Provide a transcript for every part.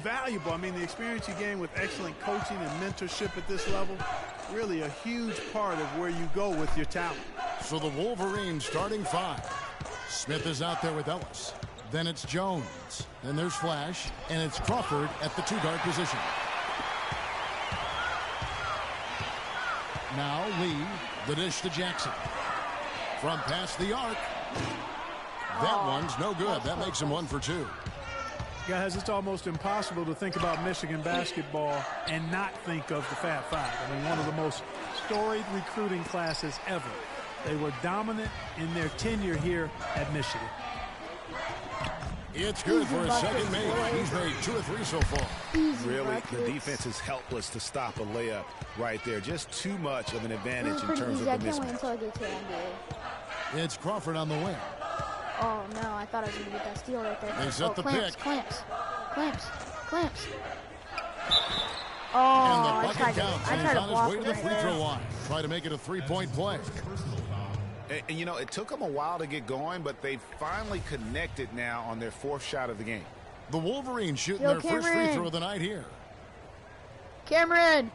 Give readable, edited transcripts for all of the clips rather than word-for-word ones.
Valuable. I mean, the experience you gain with excellent coaching and mentorship at this level, really a huge part of where you go with your talent. So the Wolverines starting 5. Smith is out there with Ellis. Then it's Jones. Then there's Flash. And it's Crawford at the 2-guard position. Now Lee, the dish to Jackson. From past the arc. That one's no good. That makes him 1 for 2. Guys, it's almost impossible to think about Michigan basketball and not think of the Fab Five. I mean, one of the most storied recruiting classes ever. They were dominant in their tenure here at Michigan. It's good for a second make. He's made 2 or 3 so far. Really, the defense is helpless to stop a layup right there. Just too much of an advantage in terms of the mismatch. It's Crawford on the wing. Oh, no, I thought I was going to get that steal right there. They set the clamps, pick. Clamps. Oh, And the I bucket counts. And he's on his way to the free throw line. Try to make it a 3-point play. And, you know, it took them a while to get going, but they finally connected now on their 4th shot of the game. The Wolverines shooting their first free throw of the night here. Cameron!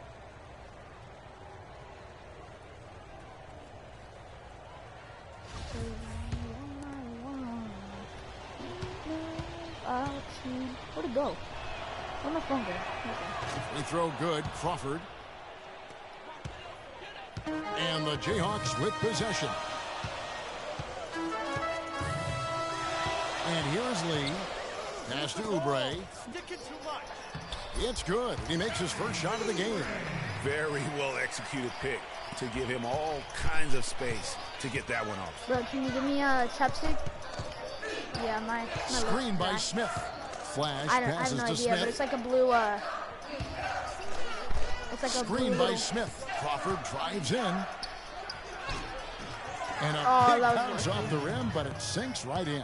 Where'd it go? Where'd my phone go? Okay. Free throw good. Crawford. And the Jayhawks with possession. And here's Lee. Pass to Oubre. It's good. He makes his first shot of the game. Very well executed pick to give him all kinds of space to get that one off. Bro, can you give me a chapstick? Yeah, my screen by Smith. Flash I have passes no to idea, Smith. but it's like a blue, it's like a screen blue by little... Smith. Crawford drives in. And a Oh, big that was bounce off the rim, but it sinks right in.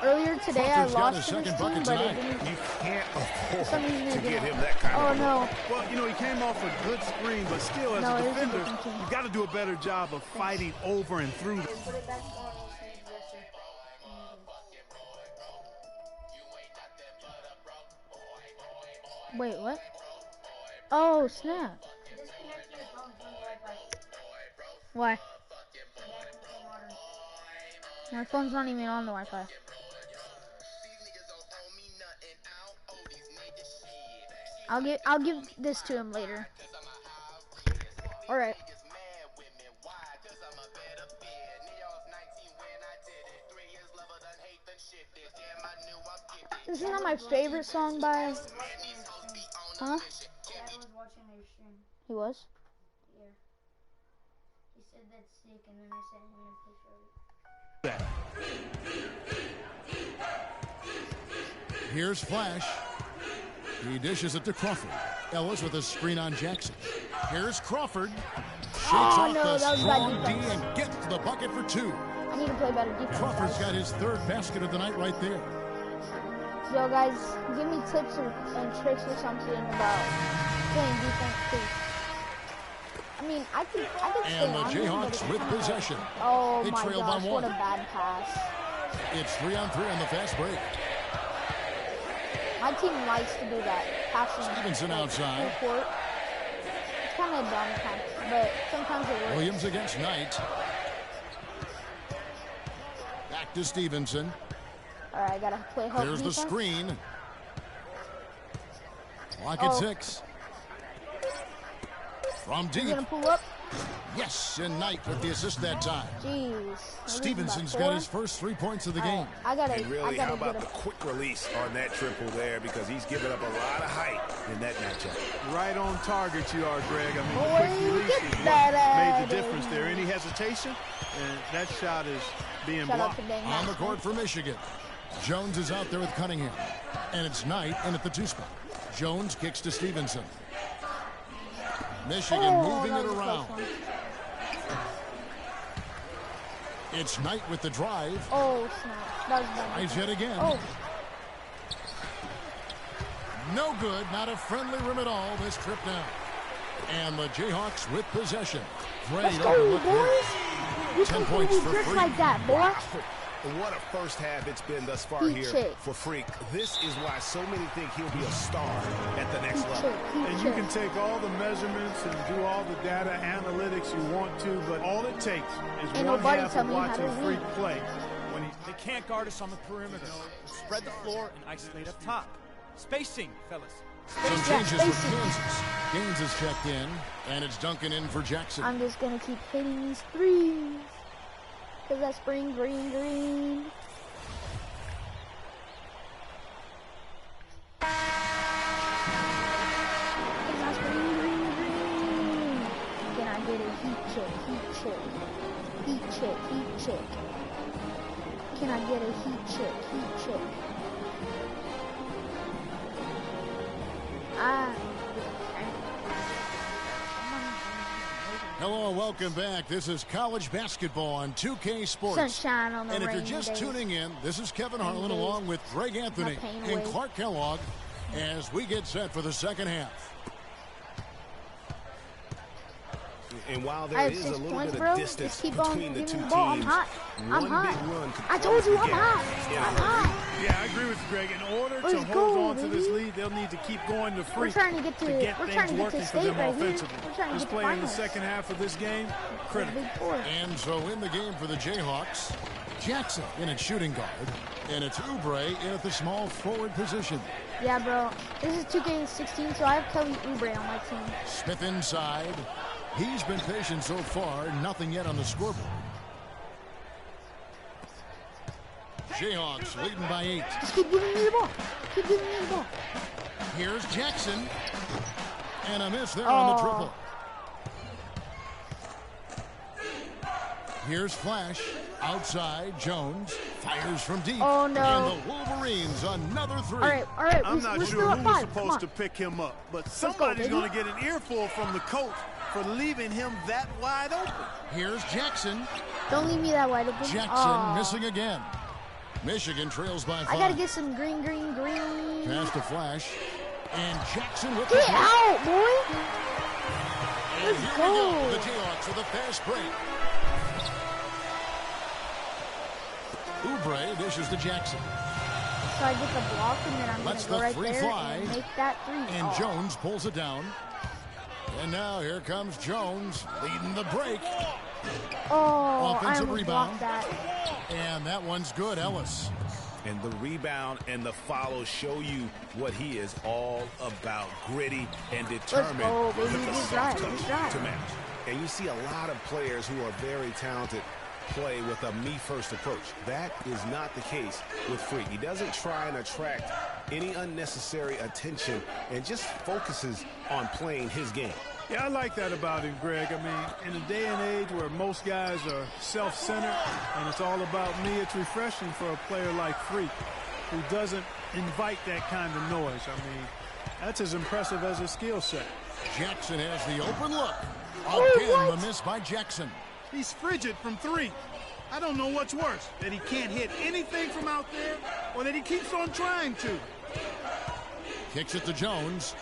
Earlier today, Crawford's I got his lost to second this bucket team, but tonight. it didn't... You can't afford For some reason to it get didn't. him that kind Oh, of no. Well, you know, he came off a good screen, but still, as No, a it is a defender, different team. you've got to do a better job of fighting over and through. Wait, what? Oh, snap. Why? My phone's not even on the Wi-Fi. I'll give this to him later. All right. This is not my favorite song by. Huh? Dad was watching their stream. He was? Yeah. He said that's sick, and then I sent him a picture of it. Here's Flash. He dishes it to Crawford. Ellis with a screen on Jackson. Here's Crawford. Shakes off no, the that was strong bad D defense. and gets the bucket for 2. I need to play better defense. Crawford's guys. got his 3rd basket of the night right there. Yo, guys, give me tips and tricks or something about playing defense, too. I mean, I could stay And the on him, but Jayhawks it's- with possession. Oh They my trail gosh, by what 1. a bad pass. It's 3-on-3 on the fast break. My team likes to do that. Passing Stevenson outside. full court. It's kind of dumb, but sometimes it works. Williams against Knight. Back to Stevenson. All right, I gotta play help There's defense. the screen. Clock at 6. From He's deep. gonna pull up. Yes, and Knight with the assist that time. Jeez. Stevenson's got his first 3 points of the game. I gotta And really, how about get the quick release on that triple there, because he's given up a lot of height in that matchup. Right on target you are, Greg. I mean, Boy, the quick release get is what that made the out difference of there. Any hesitation, and that shot is being Shout out blocked. to Dang On the Max. court for Michigan. Jones is out there with Cunningham. And it's Knight in at the 2 spot. Jones kicks to Stevenson. Michigan moving that it was a close around. one. It's Knight with the drive. Oh, snap. That was bad. Tries yet again. Oh, No good. Not a friendly rim at all this trip down. And the Jayhawks with possession. let's Great go, overlook boys. here. You 10 can points do for tricks free. like that, boy. What a first half it's been thus far Heat here check. for Freak. This is why so many think he'll be a star at the next Heat level. check, heat And you check. can take all the measurements and do all the data analytics you want to, but all it takes is Ain't one nobody half tell of me how watching to Freak win. play. When he They can't guard us on the perimeter. Spread the floor and isolate up top. Spacing, fellas. Some changes for spacing. Kansas. Gaines has checked in, and it's Duncan in for Jackson. I'm just gonna keep hitting these threes. Cause that's green, green, green. Cause that's green, green, green. Can I get a heat check, heat check, heat check, heat check? Can I get a heat check, heat check? Hello and welcome back. This is college basketball on 2K Sports. Sunshine on the And if you're rainy just days. tuning in, this is Kevin Harlan days. along with Greg Anthony pain and away. Clark Kellogg as we get set for the second half. And while I there have is 6 a little points, bit bro. of distance Just keep on between the giving two me teams, the ball. I'm hot. I'm one hot. big run could I told you close I'm the hot. gap in a I'm hurry. hot. Yeah, I agree with you, Greg. In order Let's to go, hold on to this baby. lead, they'll need to keep going to We're Freak trying to get to, get we're things trying to get working to for state them right here. offensively. We're trying to This get to play in the finals. second half of this game, critical. Big four. And so in the game for the Jayhawks, Jackson in at shooting guard, and it's Oubre in at the small forward position. Yeah, bro. This is 2K16, so I have Kelly Oubre on my team. Smith inside. He's been patient so far, nothing yet on the scoreboard. Jayhawks leading by 8. Just keep giving me the ball. Keep giving me the ball. Here's Jackson. And a miss there on the triple. Here's Flash. Outside, Jones fires from deep. Oh, no. And the Wolverines, another three. All right. I'm not we're sure still who at was 5. Come supposed on. to pick him up, but go, somebody's baby. going to get an earful from the coach for leaving him that wide open. Here's Jackson. Don't leave me that wide open. Jackson Aw. missing again. Michigan trails by 5. I gotta get some green, green, green. Pass to Flash. And Jackson with the Get block. out, boy. And Let's here go. we go. The Jayhawks with a fast break. Oubre dishes to Jackson. So I get the block, and then I'm Lets gonna go the right free there fly. and make that 3. And Aw. Jones pulls it down. And now here comes Jones leading the break. Oh, I Offensive almost rebound. blocked that. And that one's good, Ellis. And the rebound and the follow show you what he is all about. Gritty and determined go, baby. with a Good soft drive, touch good drive. to match. And you see a lot of players who are very talented play with a me-first approach. That is not the case with Freak. He doesn't try and attract any unnecessary attention and just focuses on playing his game. Yeah, I like that about him, Greg. I mean, in a day and age where most guys are self-centered and it's all about me, it's refreshing for a player like Freak who doesn't invite that kind of noise. I mean, that's as impressive as his skill set. Jackson has the open look. Oh, Again, what? the miss by Jackson. He's frigid from 3. I don't know what's worse, that he can't hit anything from out there or that he keeps on trying to. Kicks it to Jones.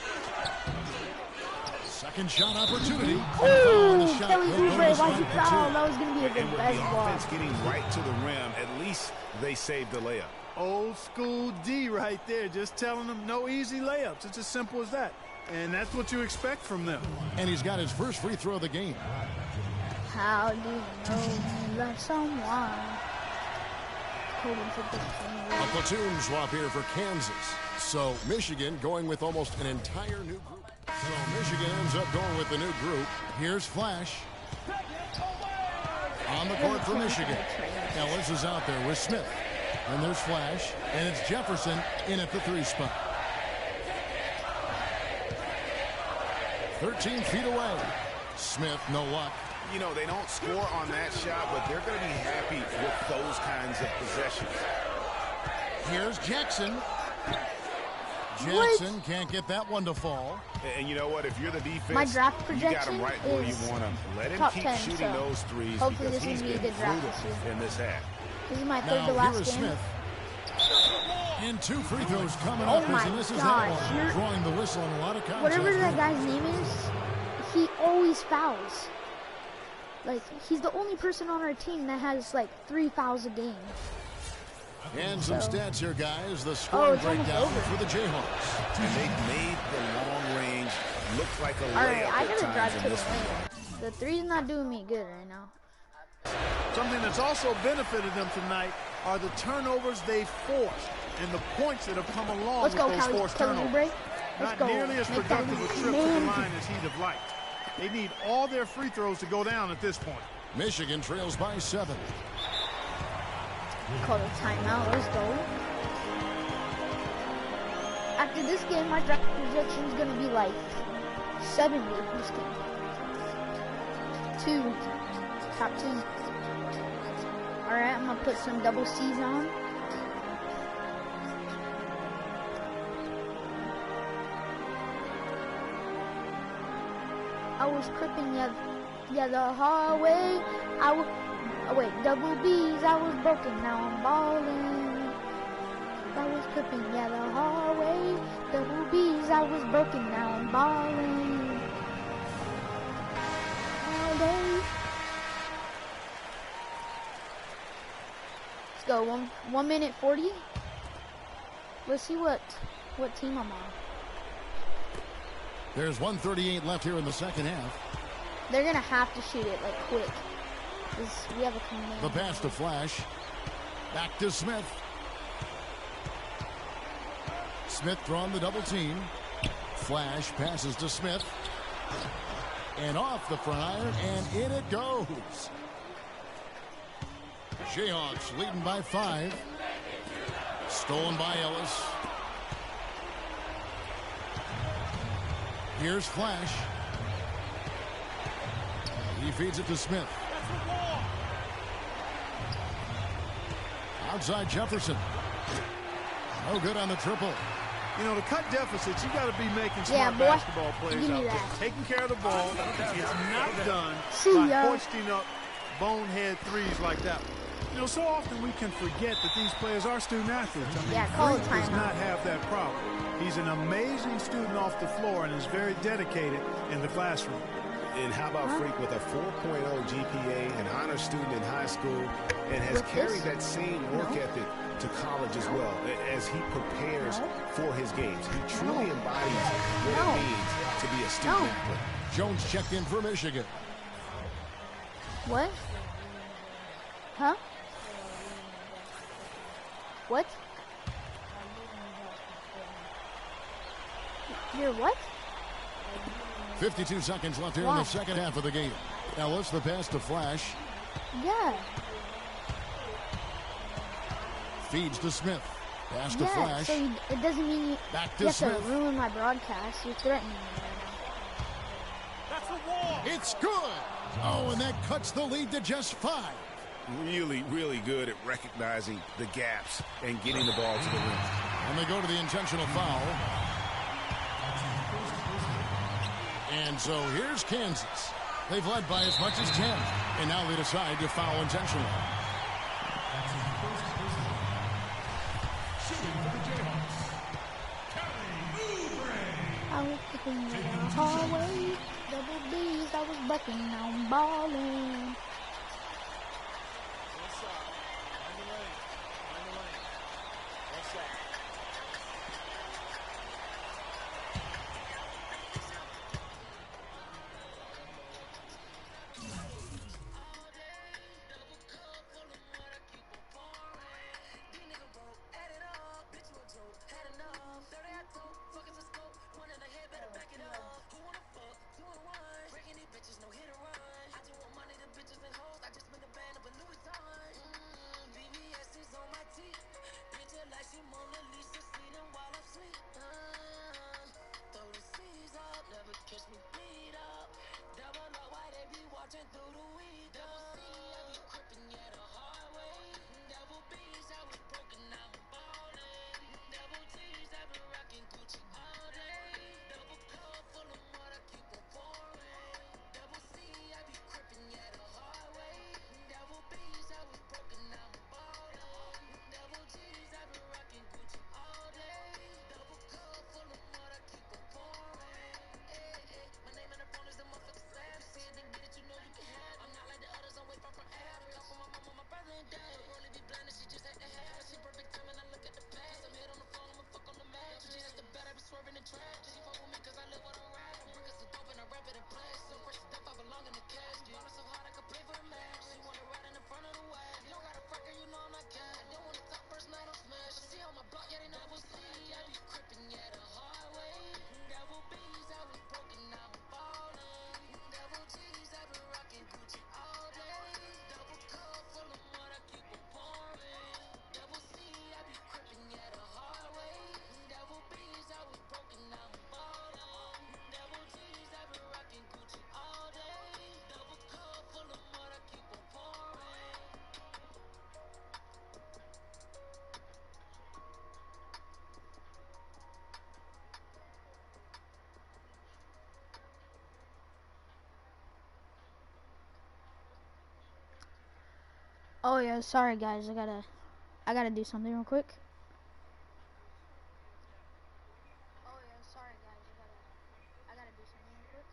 Second shot opportunity. Ooh, The shot Kelly will go Oubre, to why'd strike you for foul? two. That was gonna be a good And with the basketball. offense getting right to the rim, at least they saved the layup. Old school D right there, just telling them no easy layups. It's as simple as that. And that's what you expect from them. And he's got his first free throw of the game. How do you know you love someone? Holding to the A platoon swap here for Kansas. So Michigan going with almost an entire new group. So Michigan ends up going with the new group. Here's Flash. On the court for Michigan. Ellis is out there with Smith. And there's Flash. And it's Jefferson in at the 3 spot. 13 feet away. Smith, no luck. You know, they don't score on that shot, but they're going to be happy with those kinds of possessions. Here's Jackson. Jackson can't get that one to fall. And you know what? If you're the defense, My draft you got projection him right where you is want him. Let him top keep 10, shooting so those threes hopefully because this he's will be a been good draft brutal this year. in this half. This is my third to Now here last is game. Smith. And 2 free throws coming Oh up as my he misses gosh, that one. you're- Drawing the whistle on a lot of contact. Whatever that guy's name is, he always fouls. Like, he's the only person on our team that has, like, 3 fouls a game. And some stats here, guys. The Oh, scoring it's almost breakdown over. for the Jayhawks. And they made the long range look like a All right, layup I at gotta times drive in to the this one. lane. The three's not doing me good right now. Something that's also benefited them tonight are the turnovers they forced and the points that have come along Let's with go, those Callie. forced Kelly turnovers. break. Let's Not go. nearly as Make that productive a trip to the man. line as he'd have liked. They need all their free throws to go down at this point. Michigan trails by 7. Call a timeout. Let's go. After this game, my draft projection is gonna be like 70 this game. 2. Top 2. Alright, I'm gonna put some double C's on. I was crippin', yeah, the hallway. Double B's, I was broken, now I'm ballin'. I was crippin', yeah, the hallway. Double B's, I was broken, now I'm ballin'. All day. Let's go, 1 minute 40. Let's see what team I'm on. There's 1:38 left here in the second half. They're gonna have to shoot it like quick. 'Cause we have a command. The pass to Flash. Back to Smith. Smith drawing the double team. Flash passes to Smith. And off the front iron, and in it goes. Jayhawks leading by 5. Stolen by Ellis. Here's Flash. He feeds it to Smith. Outside Jefferson. No good on the triple. You know, to cut deficits, you got to be making smart Yeah, boy. basketball players Give me out there. that. Taking care of the ball. It's not done See by ya. hoisting up bonehead threes like that one. You know, so often we can forget that these players are student athletes. I mean, Yeah, call Freak it does timeout. not have that problem. He's an amazing student off the floor and is very dedicated in the classroom. And how about Freak with a 4.0 GPA, an honor student in high school, and has With carried this? that same work ethic to college as well as he prepares for his games. He truly embodies what No. it means to be a student No. athlete. Jones checked in for Michigan. What? Huh? What? You're what? 52 seconds left here in Wow. the second half of the game. Ellis, the pass to Flash. Yeah. Feeds to Smith. Pass to Yeah. Flash. So it doesn't mean Back you to have Smith. to ruin my broadcast. You're threatening me right That's the wall. It's good. Oh, and that cuts the lead to just 5. Really, really good at recognizing the gaps and getting the ball to the rim. And they go to the intentional foul. And so here's Kansas. They've led by as much as 10. And now they decide to foul intentionally. now. I was kicking in the hallway. Double B's, I was bucking, now I'm balling. Oh yeah, sorry guys, I gotta do something real quick. Oh yeah, sorry guys, I gotta do something real quick.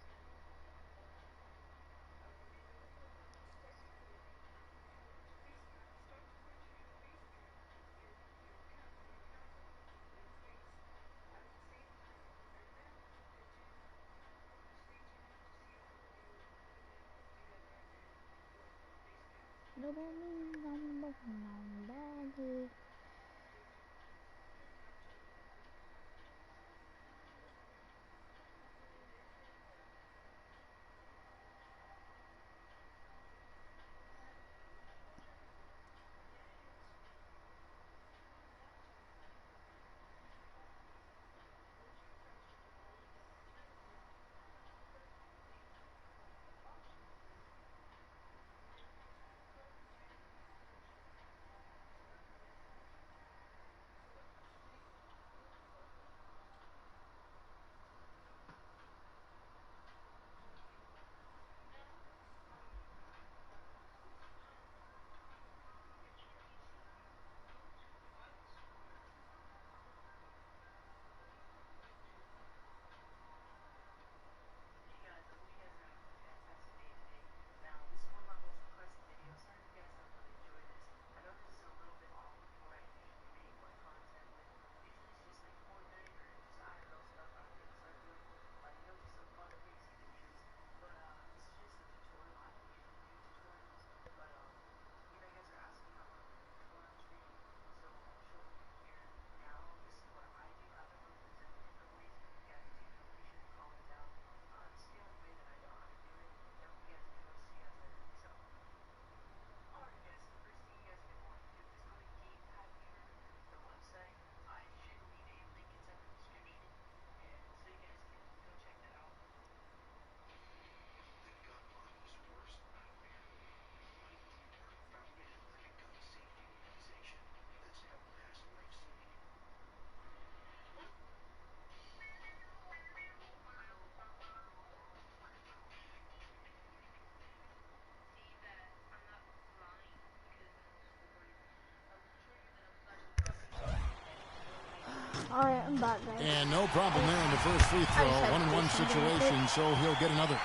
Alright, I'm back, guys. And no problem there in the first free throw. 1-on-1 situation, so he'll get another.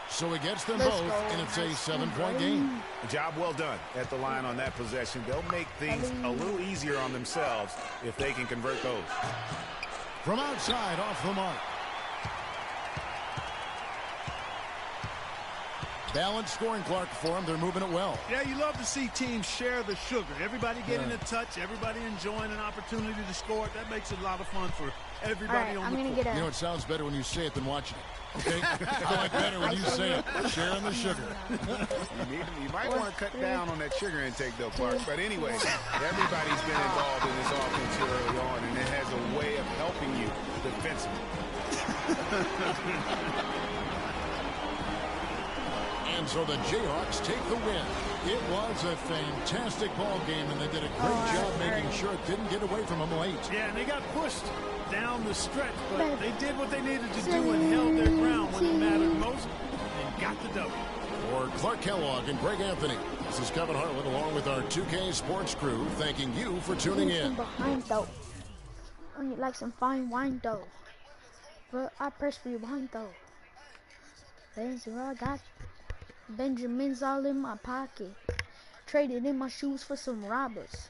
So he gets them both, and it's a 7-point game. Job well done at the line on that possession. They'll make things a little easier on themselves if they can convert those. From outside, off the mark. Balanced scoring, Clark, for them. They're moving it well. Yeah, you love to see teams share the sugar. Everybody getting a touch, everybody enjoying an opportunity to score. That makes it a lot of fun for everybody on the court. You know, it sounds better when you say it than watching it. Okay? I like better when you say it. Sharing the sugar. You might want to cut down on that sugar intake, though, Clark. But anyway, everybody's been involved in this offense here early on, and it has a way of helping you defensively. And so the Jayhawks take the win. It was a fantastic ball game, and they did a great job making sure it didn't get away from them late. Yeah, and they got pushed down the stretch, but they did what they needed to do and held their ground when it mattered most and got the W. For Clark Kellogg and Greg Anthony, this is Kevin Harlan along with our 2K Sports crew, thanking you for tuning in. Behind though, when you like some fine wine though, but I press for you behind though. Fancy, I got you. Benjamin's all in my pocket. Traded in my shoes for some robbers.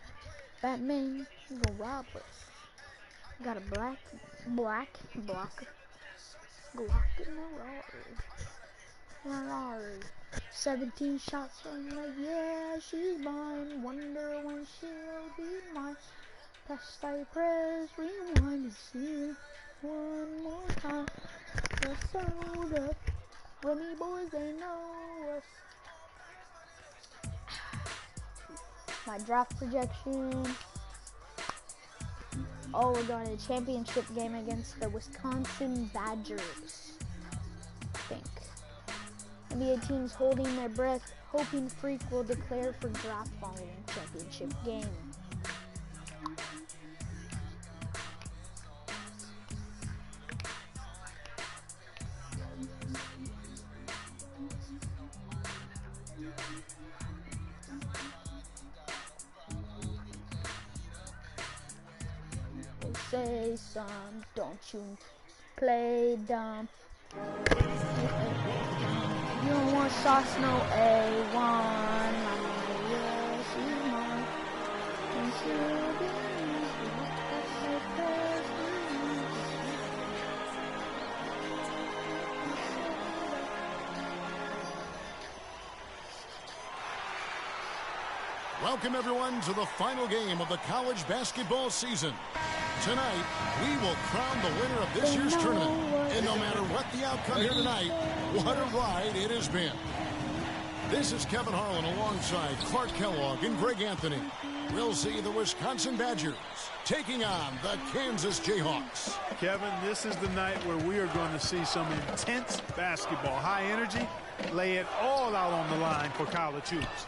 Batman, you go rob us. Got a black blocker. Glock in the Rari. 17 shots, I'm like, yeah, she's mine. Wonder when she'll be mine. Press, I press, rewind and see it one more time. We're sold up. Remy boys, they know us. My draft projection. Oh, we're going to the championship game against the Wisconsin Badgers. I think. NBA teams holding their breath, hoping Freak will declare for draft following championship game. say some. Don't you play dumb. You don't want sauce, no A1. Mama, yeah, she's mine. And she'll be Welcome, everyone, to the final game of the college basketball season. Tonight, we will crown the winner of this year's tournament. And no matter what the outcome here tonight, what a ride it has been. This is Kevin Harlan alongside Clark Kellogg and Greg Anthony. We'll see the Wisconsin Badgers taking on the Kansas Jayhawks. Kevin, this is the night where we are going to see some intense basketball. High energy, lay it all out on the line for college hoops.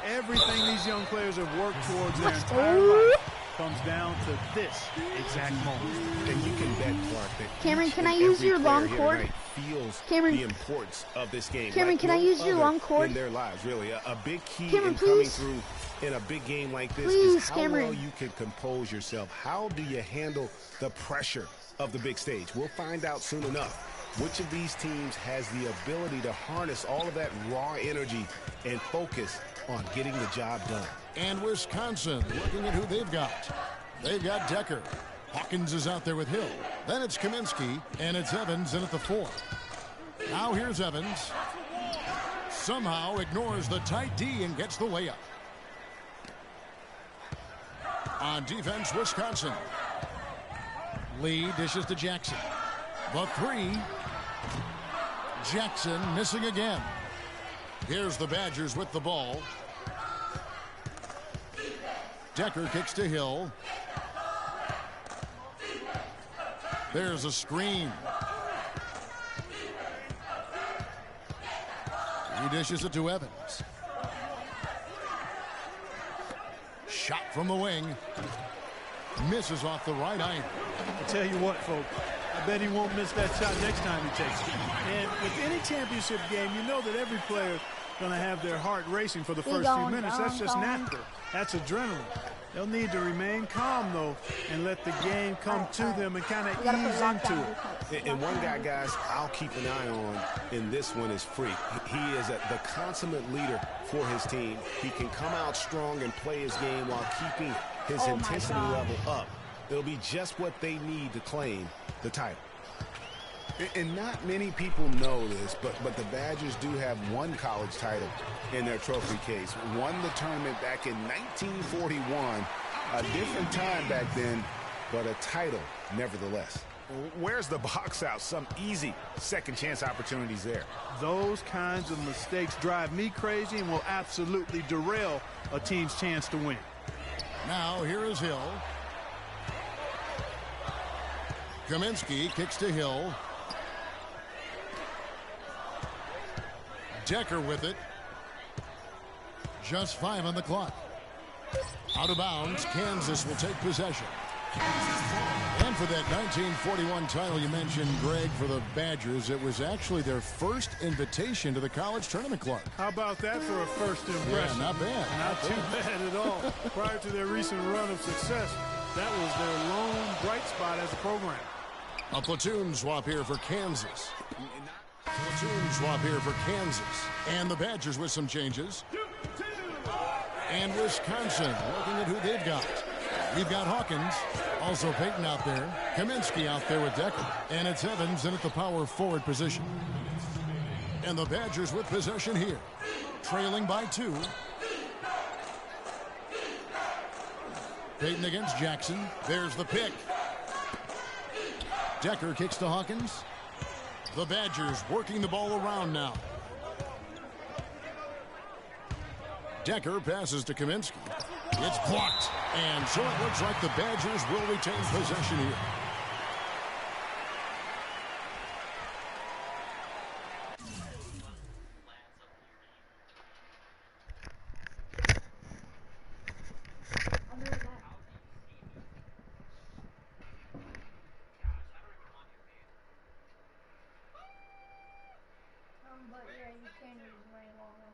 Everything these young players have worked towards their entire life comes down to this exact moment. And you can bet, Clark, that Cameron, can I use your long cord? Feels Cameron, the importance of this game. Cameron, can I use your long cord? In their lives, really. A big key Cameron, in coming please. through in a big game like this Please, is how Cameron. well you can compose yourself. How do you handle the pressure of the big stage? We'll find out soon enough. Which of these teams has the ability to harness all of that raw energy and focus on getting the job done? And Wisconsin looking at who they've got. They've got Decker. Hawkins is out there with Hill. Then it's Kaminsky, and it's Evans in at the 4. Now here's Evans. Somehow ignores the tight D and gets the layup. On defense, Wisconsin. Lee dishes to Jackson. The 3. Jackson missing again. Here's the Badgers with the ball. Decker kicks to Hill. There's a screen. He dishes it to Evans. Shot from the wing. Misses off the right iron. I tell you what, folks, I bet he won't miss that shot next time he takes it. And with any championship game, you know that every player is going to have their heart racing for the first few minutes. That's just natural. That's adrenaline. They'll need to remain calm, though, and let the game come to them and kind of ease into it. And one guy, guys, I'll keep an eye on in this one is Freak. He is the consummate leader for his team. He can come out strong and play his game while keeping his intensity level up. It'll be just what they need to claim the title. And not many people know this, but the Badgers do have one college title in their trophy case. Won the tournament back in 1941. A different time back then, but a title nevertheless. Where's the box out? Some easy second chance opportunities there. Those kinds of mistakes drive me crazy and will absolutely derail a team's chance to win. Now here is Hill. Kaminsky kicks to Hill. Decker with it. Just 5 on the clock. Out of bounds, Kansas will take possession. And for that 1941 title you mentioned, Greg, for the Badgers, it was actually their first invitation to the college tournament club. How about that for a first impression? Yeah, not bad. Not too bad at all. Prior to their recent run of success, that was their lone bright spot as a program. A platoon swap here for Kansas. Platoon swap here for Kansas. And the Badgers with some changes. And Wisconsin looking at who they've got. We've got Hawkins, also Peyton out there. Kaminsky out there with Decker. And it's Evans in at the power forward position. And the Badgers with possession here. Trailing by 2. Peyton against Jackson. There's the pick. Decker kicks to Hawkins. The Badgers working the ball around now. Decker passes to Kaminsky. It's blocked. And so it looks like the Badgers will retain possession here. But yeah, you can't use my longer.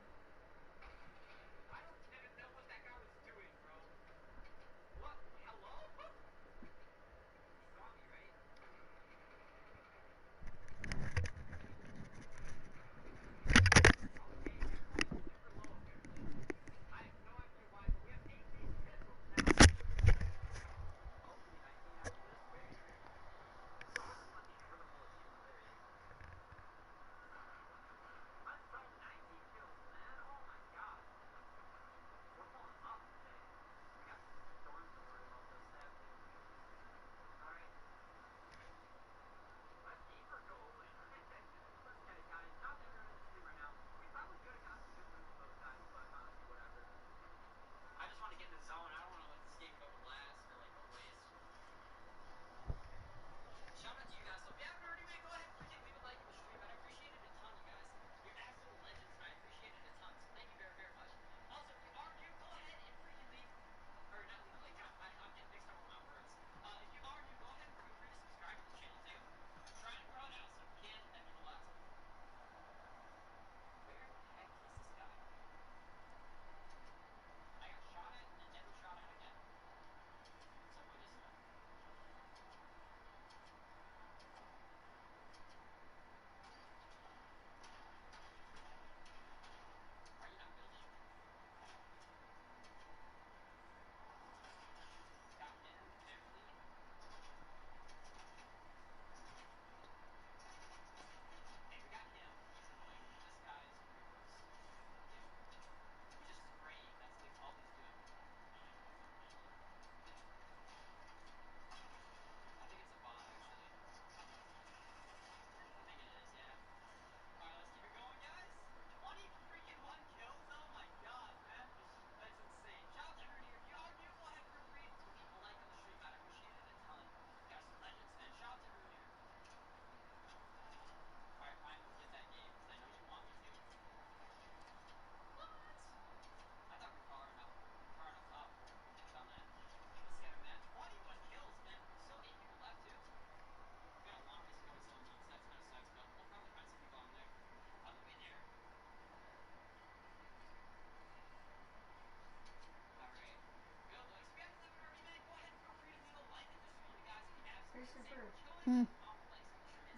Christopher. Hmm.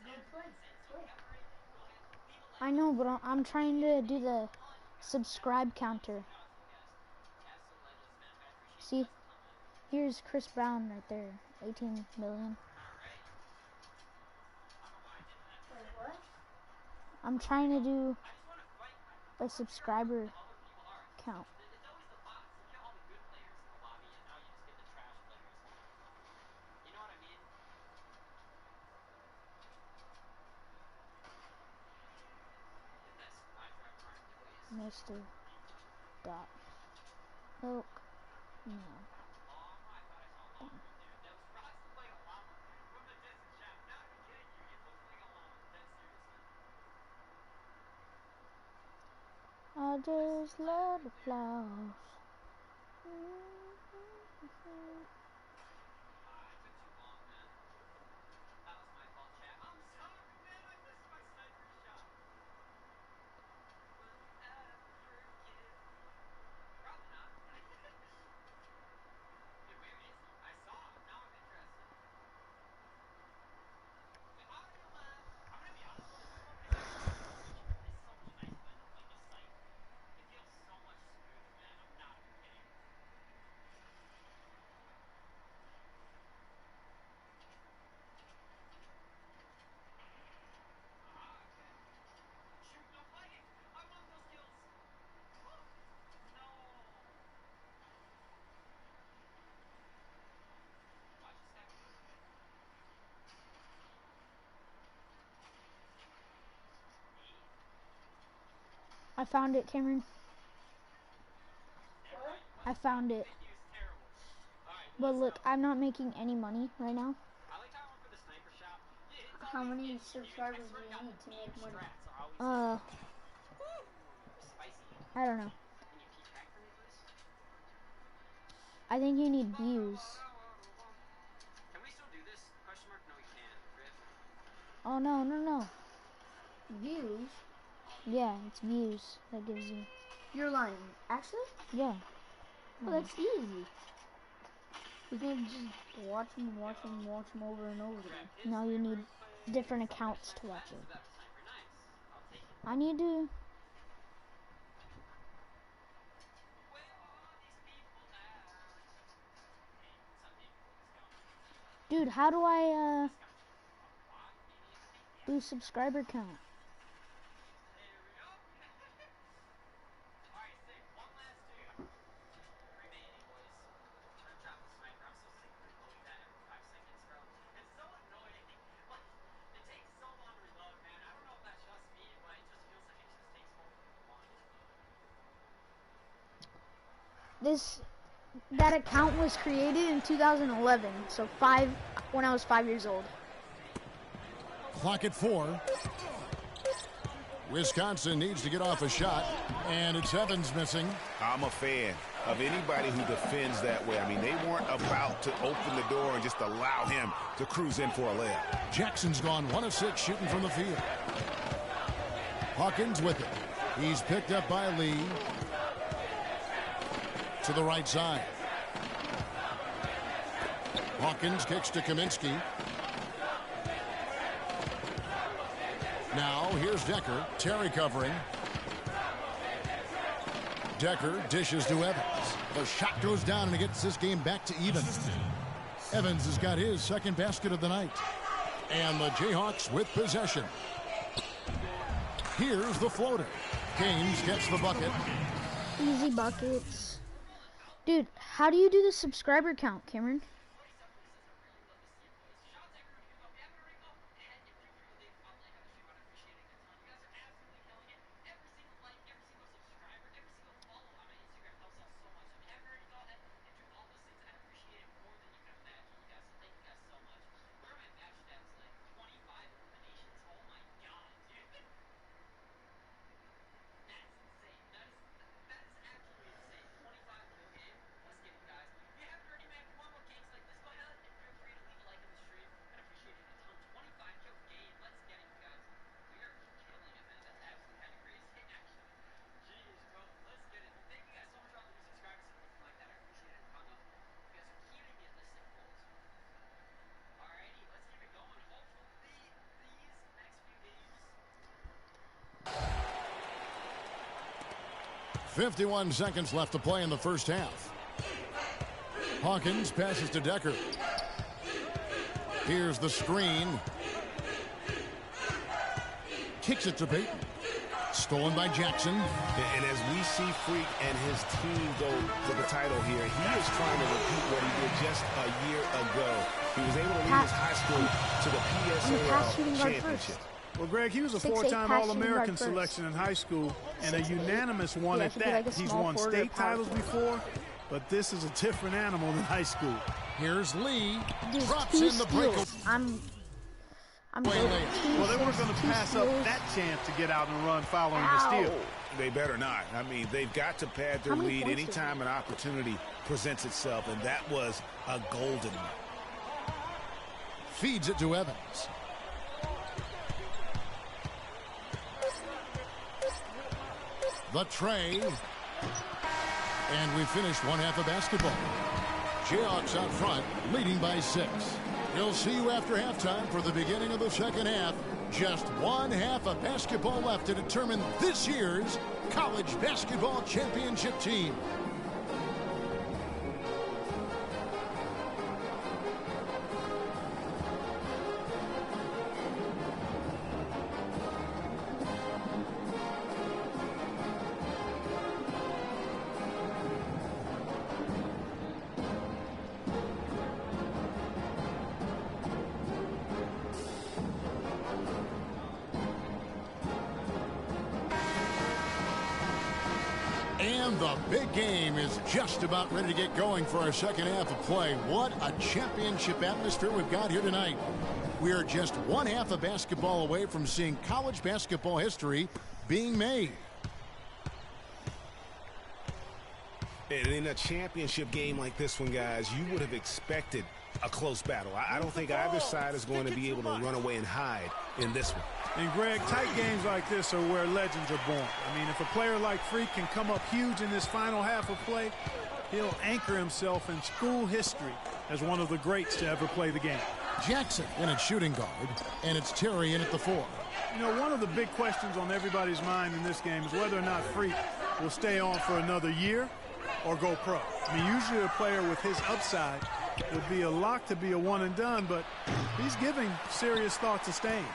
Go play. Play. I know, but I'm trying to do the subscribe counter. See, here's Chris Brown right there, 18 million. Wait, what? I'm trying to do a subscriber count. Mr. Dot. Oak. No. I just love the flowers. I found it, Cameron. I found it. But look, I'm not making any money right now. How many subscribers do you need to make money? I don't know. I think you need views. Oh, no. Views? Yeah, it's views that gives you. You're lying. Actually? Yeah. Well, that's easy. You can just watch them over and over again. No, you need different accounts to watch it. I need to. Dude, how do I do subscriber count? That account was created in 2011, so when I was 5 years old. Clock at 4. Wisconsin needs to get off a shot, and it's Evans missing. I'm a fan of anybody who defends that way. I mean, they weren't about to open the door and just allow him to cruise in for a layup. Jackson's gone 1 of 6 shooting from the field. Hawkins with it. He's picked up by Lee. To the right side. Hawkins kicks to Kaminsky. Now here's Decker. Terry covering. Decker dishes to Evans. The shot goes down and it gets this game back to even. Evans has got his second basket of the night. And the Jayhawks with possession. Here's the floater. Canes gets the bucket. Easy buckets. Dude, how do you do the subscriber count, Cameron? 51 seconds left to play in the first half. Hawkins passes to Decker. Here's the screen. Kicks it to Peyton. Stolen by Jackson. And as we see Freak and his team go for the title here, he is trying to repeat what he did just a year ago. He was able to lead his high school to the PSAL championship. Well, Greg, he was a 4-time All-American selection in high school and a unanimous one at that. He's won state titles before, but this is a different animal than high school. Here's Lee. Dude, Drops in the break. I'm Well, they weren't going to pass up that chance to get out and run following the steal. They better not. I mean, they've got to pad their lead anytime an opportunity presents itself, and that was a golden one. Feeds it to Evans. The tray. And we finished one half of basketball. Jayhawks out front, leading by 6. We'll see you after halftime for the beginning of the second half. Just one half of basketball left to determine this year's college basketball championship team. And the big game is just about ready to get going for our second half of play. What a championship atmosphere we've got here tonight. We are just one half of basketball away from seeing college basketball history being made. And in a championship game like this one, guys, you would have expected a close battle. I don't think either side is going to be able to run away and hide in this one. And, Greg, tight games like this are where legends are born. I mean, if a player like Freak can come up huge in this final half of play, he'll anchor himself in school history as one of the greats to ever play the game. Jackson in at shooting guard, and it's Terry in at the 4. You know, one of the big questions on everybody's mind in this game is whether or not Freak will stay on for another year or go pro. I mean, usually a player with his upside would be a lock to be a one and done, but he's giving serious thought to staying.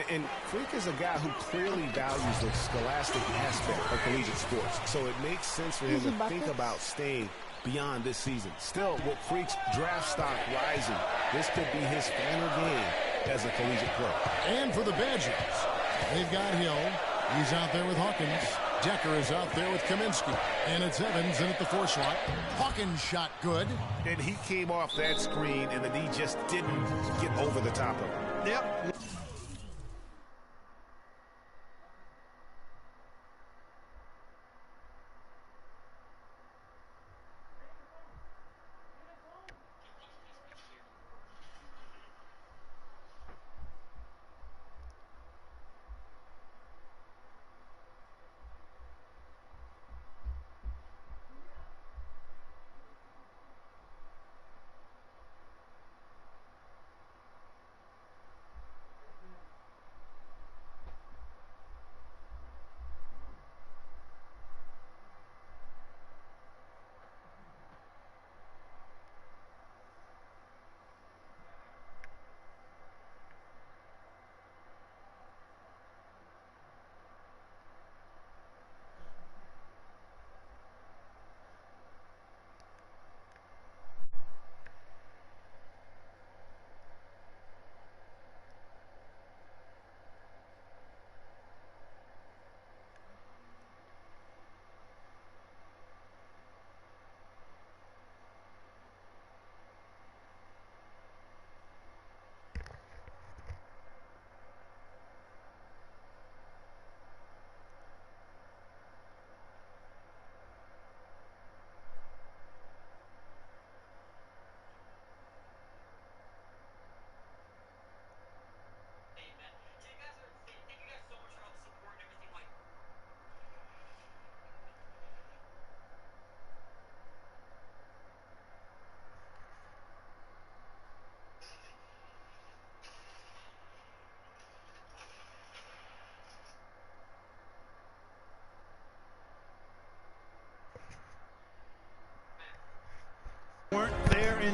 And Freak is a guy who clearly values the scholastic aspect of collegiate sports, so it makes sense for him to think about staying beyond this season. Still, with Freak's draft stock rising, this could be his final game as a collegiate player. And for the Badgers, they've got Hill. He's out there with Hawkins. Decker is out there with Kaminsky. And it's Evans in at the 4 slot. Hawkins shot good. And he came off that screen, and the D just didn't get over the top of it. Yep.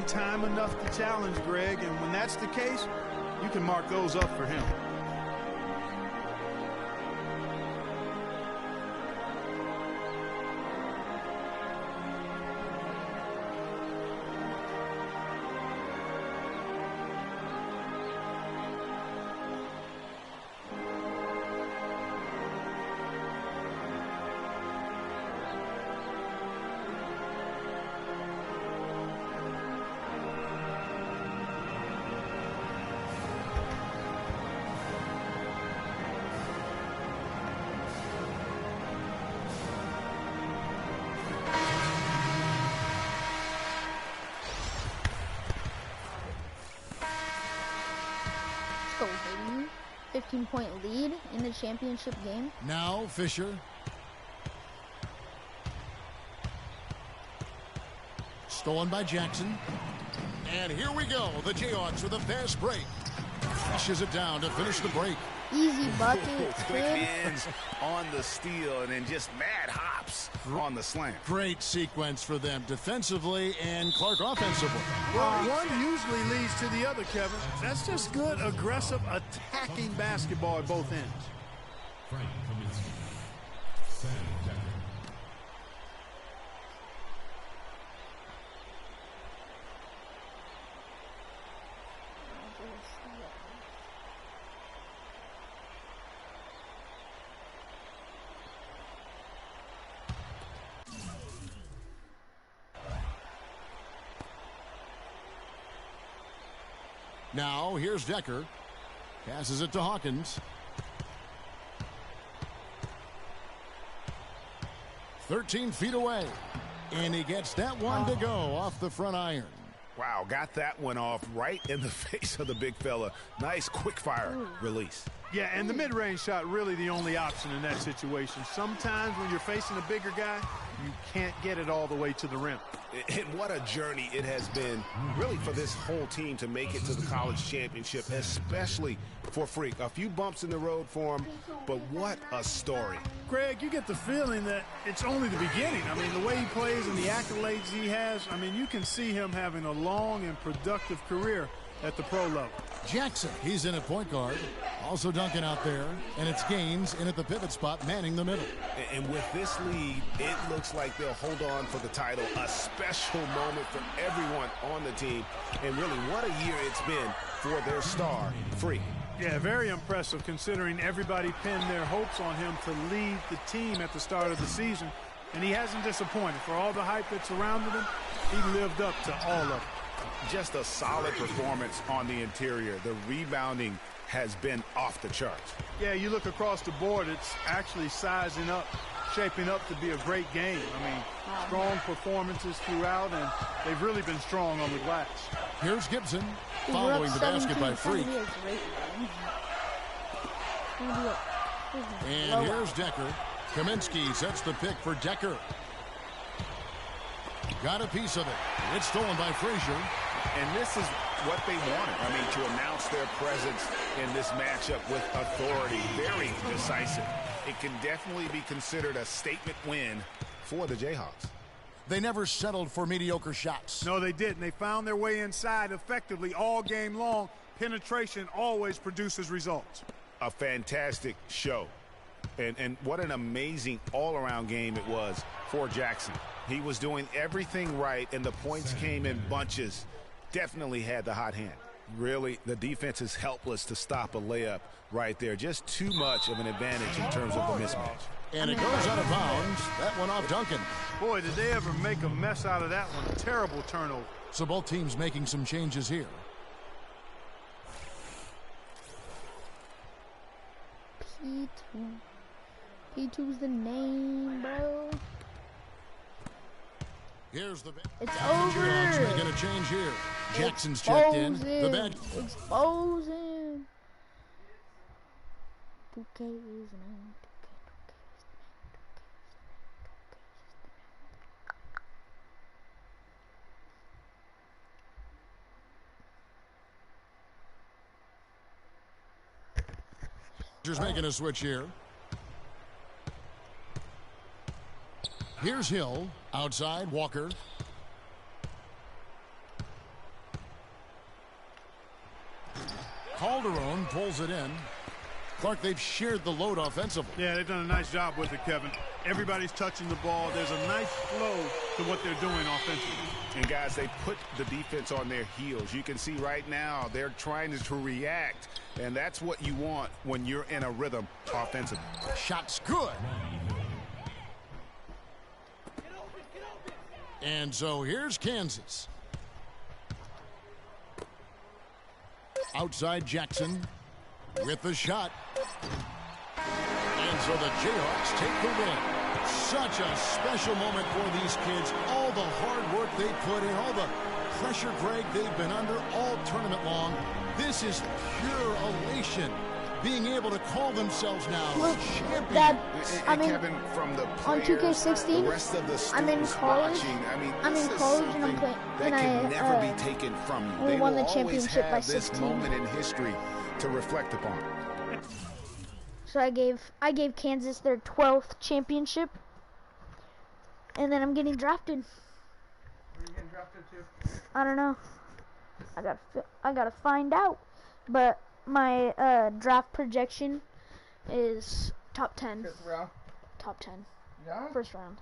time enough to challenge, Greg, and when that's the case, you can mark those up for him. Go, baby. 15-point lead in the championship game. Now Fisher. Stolen by Jackson. And here we go. The Jayhawks with a fast break. Crashes it down to finish the break. Easy bucket. Quick hands on the steal and then just mad hops on the slam. Great sequence for them defensively and Clark offensively. Well, one usually leads to the other, Kevin. That's just good, aggressive, attacking basketball at both ends. Frank Kaminsky. Sam Decker. Now here's Decker. Passes it to Hawkins. 13 feet away. And he gets that one to go off the front iron. Wow, got that one off right in the face of the big fella. Nice quick fire release. Yeah, and the mid-range shot really the only option in that situation. Sometimes when you're facing a bigger guy, you can't get it all the way to the rim. And what a journey it has been, really, for this whole team to make it to the college championship, especially for Freak. A few bumps in the road for him, but what a story. Greg, you get the feeling that it's only the beginning. I mean, the way he plays and the accolades he has, I mean, you can see him having a long and productive career at the pro level. Jackson, he's in at point guard. Also Duncan out there. And it's Gaines in at the pivot spot, manning the middle. And with this lead, it looks like they'll hold on for the title. A special moment for everyone on the team. And really, what a year it's been for their star, Freak. Yeah, very impressive considering everybody pinned their hopes on him to lead the team at the start of the season. And he hasn't disappointed. For all the hype that surrounded him, he lived up to all of it. Just a solid performance on the interior. The rebounding has been off the charts. Yeah, you look across the board, it's actually sizing up, shaping up to be a great game. I mean, strong performances throughout, and they've really been strong on the glass. Here's Gibson following the basket by Freak. And here's Decker. Kaminsky sets the pick for Decker. Got a piece of it. It's stolen by Frazier. And this is what they wanted. I mean, to announce their presence in this matchup with authority. Very decisive. It can definitely be considered a statement win for the Jayhawks. They never settled for mediocre shots. No, they didn't. They found their way inside effectively all game long. Penetration always produces results. A fantastic show. And what an amazing all-around game it was for Jackson. He was doing everything right, and the points came in bunches. Definitely had the hot hand. Really, the defense is helpless to stop a layup right there. Just too much of an advantage in terms of the mismatch. And it goes out of bounds. That one off Duncan. Boy, did they ever make a mess out of that one. Terrible turnover. So both teams making some changes here. P2. P2's the name, bro. Here's the It's Jayhawks over. making a change here. Jackson's checked in. The bench. Expose him. 2K is the name. 2K. Just making a switch here. Here's Hill. Outside, Walker. Calderon pulls it in. Clark, they've shared the load offensively. Yeah, they've done a nice job with it, Kevin. Everybody's touching the ball. There's a nice flow to what they're doing offensively. And, guys, they put the defense on their heels. You can see right now they're trying to react, and that's what you want when you're in a rhythm offensively. Shot's good. And so here's Kansas. Outside Jackson with the shot. And so the Jayhawks take the win. Such a special moment for these kids. All the hard work they put in, all the pressure, Greg, they've been under all tournament long. This is pure elation. Being able to call themselves now champions. Dad, And Kevin, from the on players, 2K16, the rest of the I'm in students college. watching, I mean, I'm in this is college and I'm something playing. that can never be taken from you. we They won will the always championship by have this 16. moment in history to reflect upon. So I gave Kansas their 12th championship, and then I'm getting drafted. Where are you getting drafted to? I don't know. I gotta find out. But my draft projection is top 10. Fifth round. Top 10. Yeah. First round.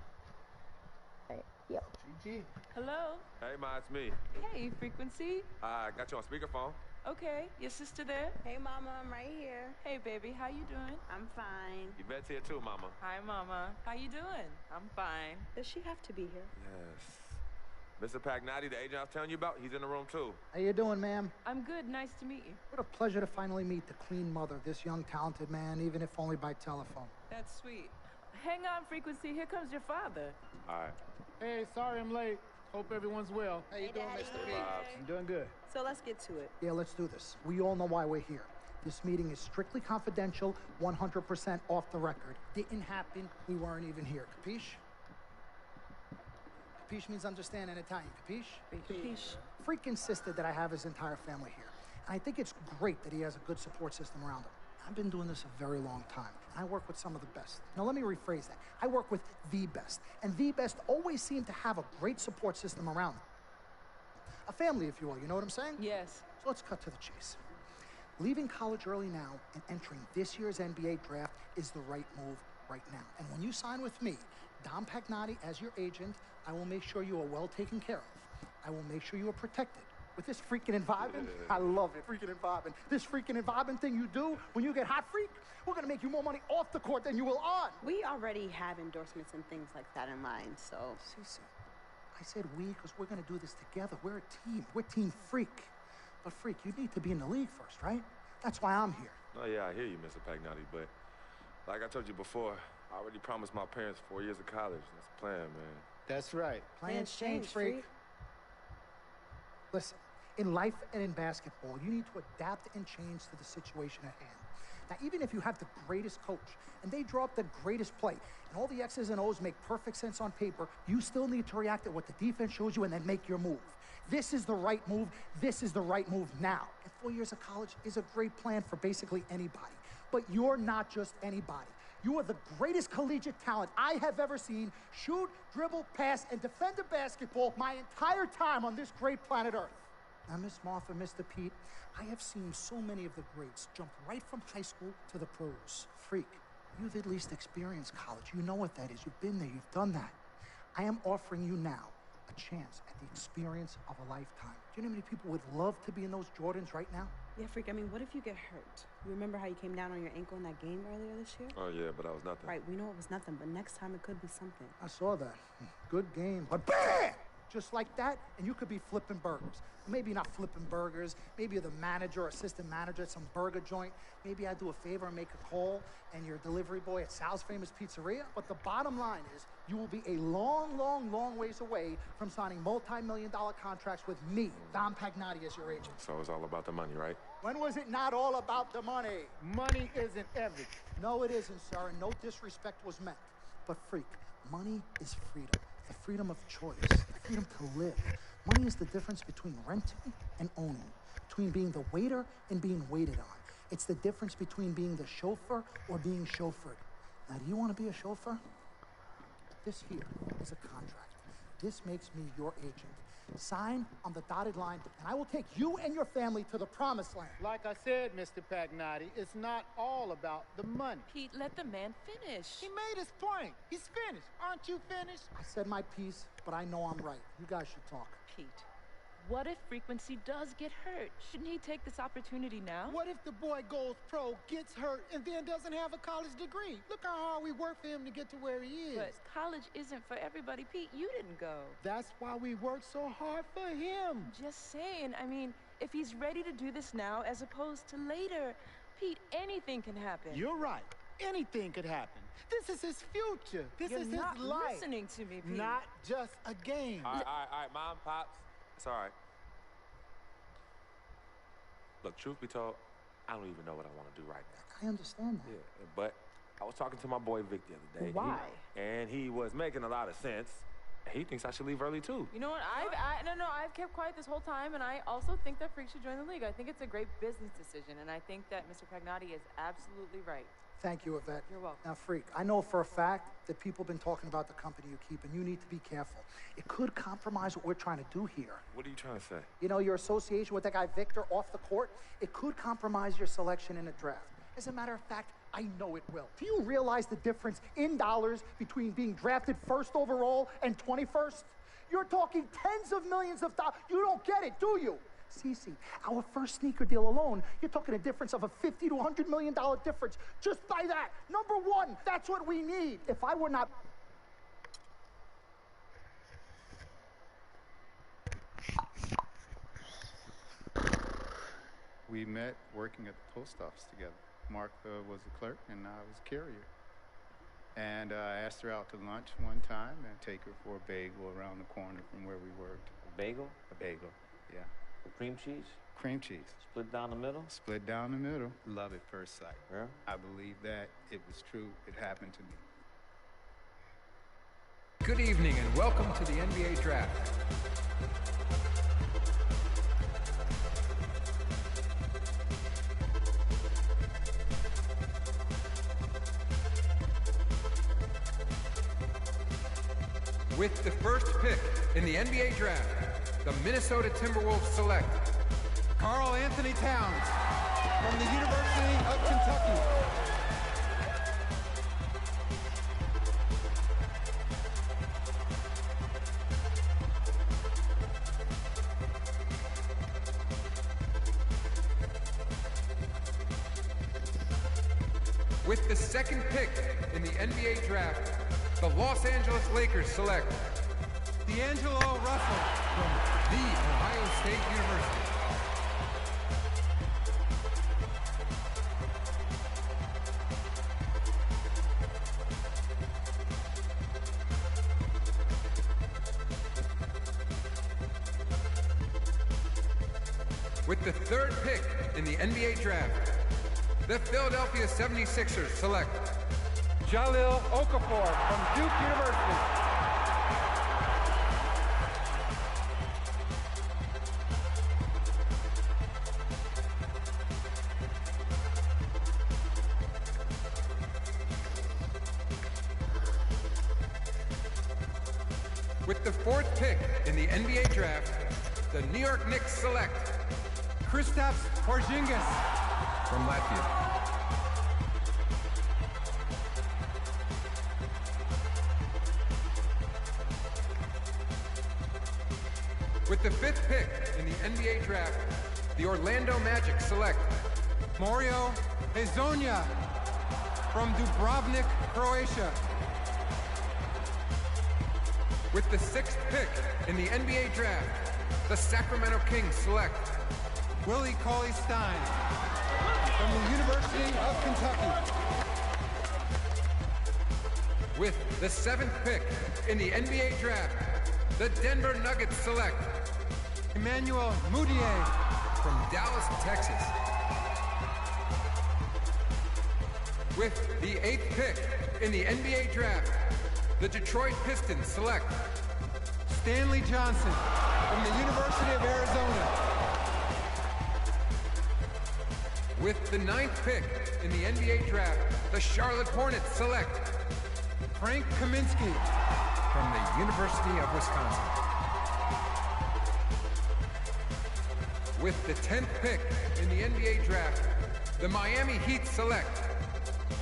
Right. Yep. GG. Hello? Hey, Ma, it's me. Hey, Frequency. I got you on speakerphone. Okay, your sister there? Hey, Mama, I'm right here. Hey, baby, how you doing? I'm fine. Yvette's here too, Mama. Hi, Mama. How you doing? I'm fine. Does she have to be here? Yes. Mr. Pagnotti, the agent I was telling you about, he's in the room too. How you doing, ma'am? I'm good. Nice to meet you. What a pleasure to finally meet the clean mother of this young, talented man, even if only by telephone. That's sweet. Hang on, Frequency. Here comes your father. All right. Hey, sorry I'm late. Hope everyone's well. How you doing, Mr. P? I'm doing good. So let's get to it. Yeah, let's do this. We all know why we're here. This meeting is strictly confidential, 100% off the record. Didn't happen. We weren't even here. Capiche? Capiche means understand in Italian. Capiche? Capiche. Freak insisted that I have his entire family here. And I think it's great that he has a good support system around him. I've been doing this a very long time. I work with some of the best. Now, let me rephrase that. I work with the best. And the best always seem to have a great support system around them. A family, if you will. You know what I'm saying? Yes. So let's cut to the chase. Leaving college early now and entering this year's NBA draft is the right move right now. And when you sign with me, Dom Pagnotti, as your agent, I will make sure you are well taken care of. I will make sure you are protected. With this freaking environment, I love it, freaking environment. This freaking environment thing you do when you get hot, freak, we're gonna make you more money off the court than you will on. We already have endorsements and things like that in line, so. Cece, I said we because we're gonna do this together. We're a team. We're Team Freak. But Freak, you need to be in the league first, right? That's why I'm here. Oh, yeah, I hear you, Mr. Pagnotti, but like I told you before, I already promised my parents 4 years of college. That's the plan, man. That's right. Plans change, Freak. Listen, in life and in basketball, you need to adapt and change to the situation at hand. Now, even if you have the greatest coach and they draw up the greatest play and all the X's and O's make perfect sense on paper, you still need to react to what the defense shows you and then make your move. This is the right move. This is the right move now. And 4 years of college is a great plan for basically anybody. But you're not just anybody. You are the greatest collegiate talent I have ever seen shoot, dribble, pass, and defend a basketball my entire time on this great planet Earth. Now, Miss Martha, Mr. Pete, I have seen so many of the greats jump right from high school to the pros. Freak, you've at least experienced college. You know what that is. You've been there. You've done that. I am offering you now a chance at the experience of a lifetime. Do you know how many people would love to be in those Jordans right now? Yeah, Freak, I mean, what if you get hurt? You remember how you came down on your ankle in that game earlier this year? Oh, yeah, but that was nothing. Right, we know it was nothing, but next time it could be something. I saw that. Good game. But bam! Just like that, and you could be flipping burgers. Maybe not flipping burgers. Maybe you're the manager or assistant manager at some burger joint. Maybe I do a favor and make a call, and you're a delivery boy at Sal's Famous Pizzeria. But the bottom line is, you will be a long, long, long ways away from signing multi-million-dollar contracts with me, Dom Pagnotti, as your agent. So it's all about the money, right? When was it not all about the money? Money isn't everything. No, it isn't, sir, and no disrespect was meant. But freak, money is freedom. The freedom of choice, the freedom to live. Money is the difference between renting and owning, between being the waiter and being waited on. It's the difference between being the chauffeur or being chauffeured. Now, do you want to be a chauffeur? This here is a contract. This makes me your agent. Sign on the dotted line, and I will take you and your family to the promised land. Like I said, Mr. Pagnotti, it's not all about the money. Pete, let the man finish. He made his point. He's finished. Aren't you finished? I said my piece, but I know I'm right. You guys should talk. Pete, what if Frequency does get hurt? Shouldn't he take this opportunity now? What if the boy goes pro, gets hurt, and then doesn't have a college degree? Look how hard we work for him to get to where he is. But college isn't for everybody. Pete, you didn't go. That's why we work so hard for him. Just saying. I mean, if he's ready to do this now as opposed to later, Pete, anything can happen. You're right. Anything could happen. This is his future. This is his life. You're not listening to me, Pete. Not just a game. All right, Mom, Pops. It's all right. Look, truth be told, I don't even know what I want to do right now. I understand that. Yeah, but I was talking to my boy Vic the other day. Why? And he was making a lot of sense. He thinks I should leave early, too. You know what? I've kept quiet this whole time, and I also think that Freak should join the league. I think it's a great business decision, and I think that Mr. Pagnotti is absolutely right. Thank you, Yvette. You're welcome. Now, Freak, I know for a fact that people have been talking about the company you keep, and you need to be careful. It could compromise what we're trying to do here. What are you trying to say? You know, your association with that guy Victor off the court, it could compromise your selection in a draft. As a matter of fact, I know it will. Do you realize the difference in dollars between being drafted first overall and 21st? You're talking tens of millions of dollars. You don't get it, do you? Cece, our first sneaker deal alone, you're talking a difference of a $50 to $100 million difference just by that. Number one, that's what we need. If I were not... We met working at the post office together. Martha was a clerk and I was a carrier. And I asked her out to lunch one time and take her for a bagel around the corner from where we worked. A bagel? A bagel, yeah. Cream cheese? Cream cheese. Split down the middle? Split down the middle. Love at first sight. Yeah? I believe that. It was true. It happened to me. Good evening and welcome to the NBA Draft. With the first pick in the NBA Draft, the Minnesota Timberwolves select Karl Anthony Towns from the University of Kentucky. With the second pick in the NBA Draft, the Los Angeles Lakers select D'Angelo Russell from The Ohio State University. With the third pick in the NBA Draft, the Philadelphia 76ers select Jahlil Okafor from Duke University. With the fourth pick in the NBA Draft, the New York Knicks select Kristaps Porzingis from Latvia. With the fifth pick in the NBA Draft, the Orlando Magic select Mario Hezonja from Dubrovnik, Croatia. With the sixth pick in the NBA Draft, the Sacramento Kings select Willie Cauley-Stein from the University of Kentucky. With the seventh pick in the NBA Draft, the Denver Nuggets select Emmanuel Mudiay from Dallas, Texas. With the eighth pick in the NBA Draft, the Detroit Pistons select Stanley Johnson from the University of Arizona. With the ninth pick in the NBA Draft, the Charlotte Hornets select Frank Kaminsky from the University of Wisconsin. With the 10th pick in the NBA draft, the Miami Heat select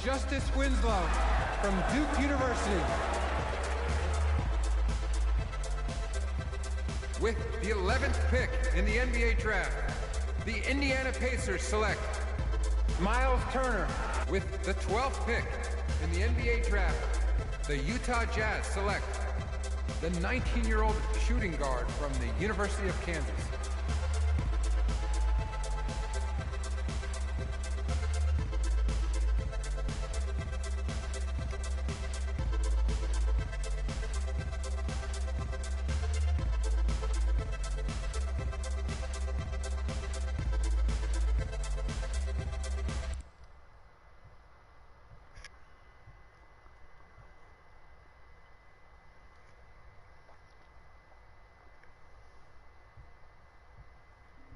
Justice Winslow from Duke University. With the 11th pick in the NBA draft, the Indiana Pacers select Miles Turner. With the 12th pick in the NBA draft, the Utah Jazz select the 19-year-old shooting guard from the University of Kansas.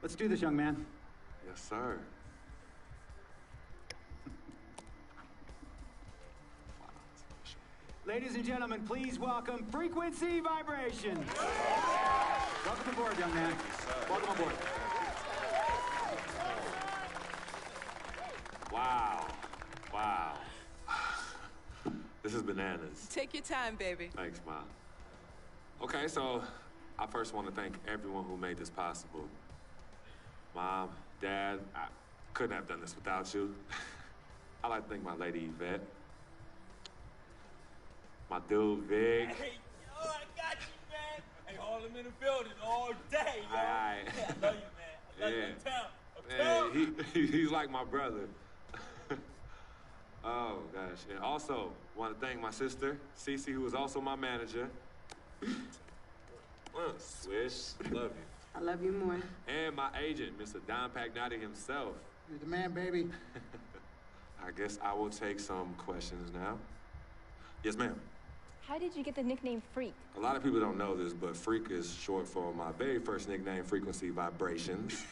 Let's do this, young man. Yes, sir. Ladies and gentlemen, please welcome Frequency Vibration. Welcome aboard, young man. Welcome aboard. Wow. Wow. This is bananas. Take your time, baby. Thanks, Mom. Okay, so I first want to thank everyone who made this possible. Mom, Dad, I couldn't have done this without you. I'd like to thank my lady Yvette. My dude, Vic. Hey, yo, I got you, man. Hey, hold him in the building all day, yo. Aye. Yeah, I love you, man. I love you, town. Man, he's like my brother. Oh, gosh. And also, want to thank my sister, Cece, who is also my manager. Swish, love you. I love you more. And my agent, Mr. Don Pagnotti himself. You're the man, baby. I guess I will take some questions now. Yes, ma'am. How did you get the nickname Freak? A lot of people don't know this, but Freak is short for my very first nickname, Frequency Vibrations.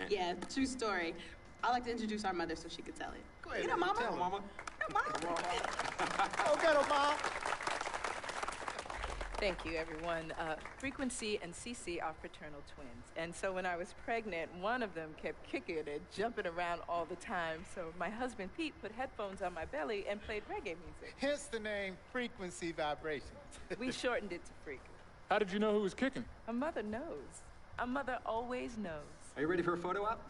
Yeah, true story. I like to introduce our mother so she could tell it. Go ahead. You know, Mama. Tell her, Mama. No, Mama. Go get her, Mom. Thank you, everyone. Frequency and Cece are fraternal twins. And so when I was pregnant, one of them kept kicking and jumping around all the time. So my husband, Pete, put headphones on my belly and played reggae music. Hence the name Frequency Vibration. We shortened it to Freak. How did you know who was kicking? A mother knows. A mother always knows. Are you ready for a photo op?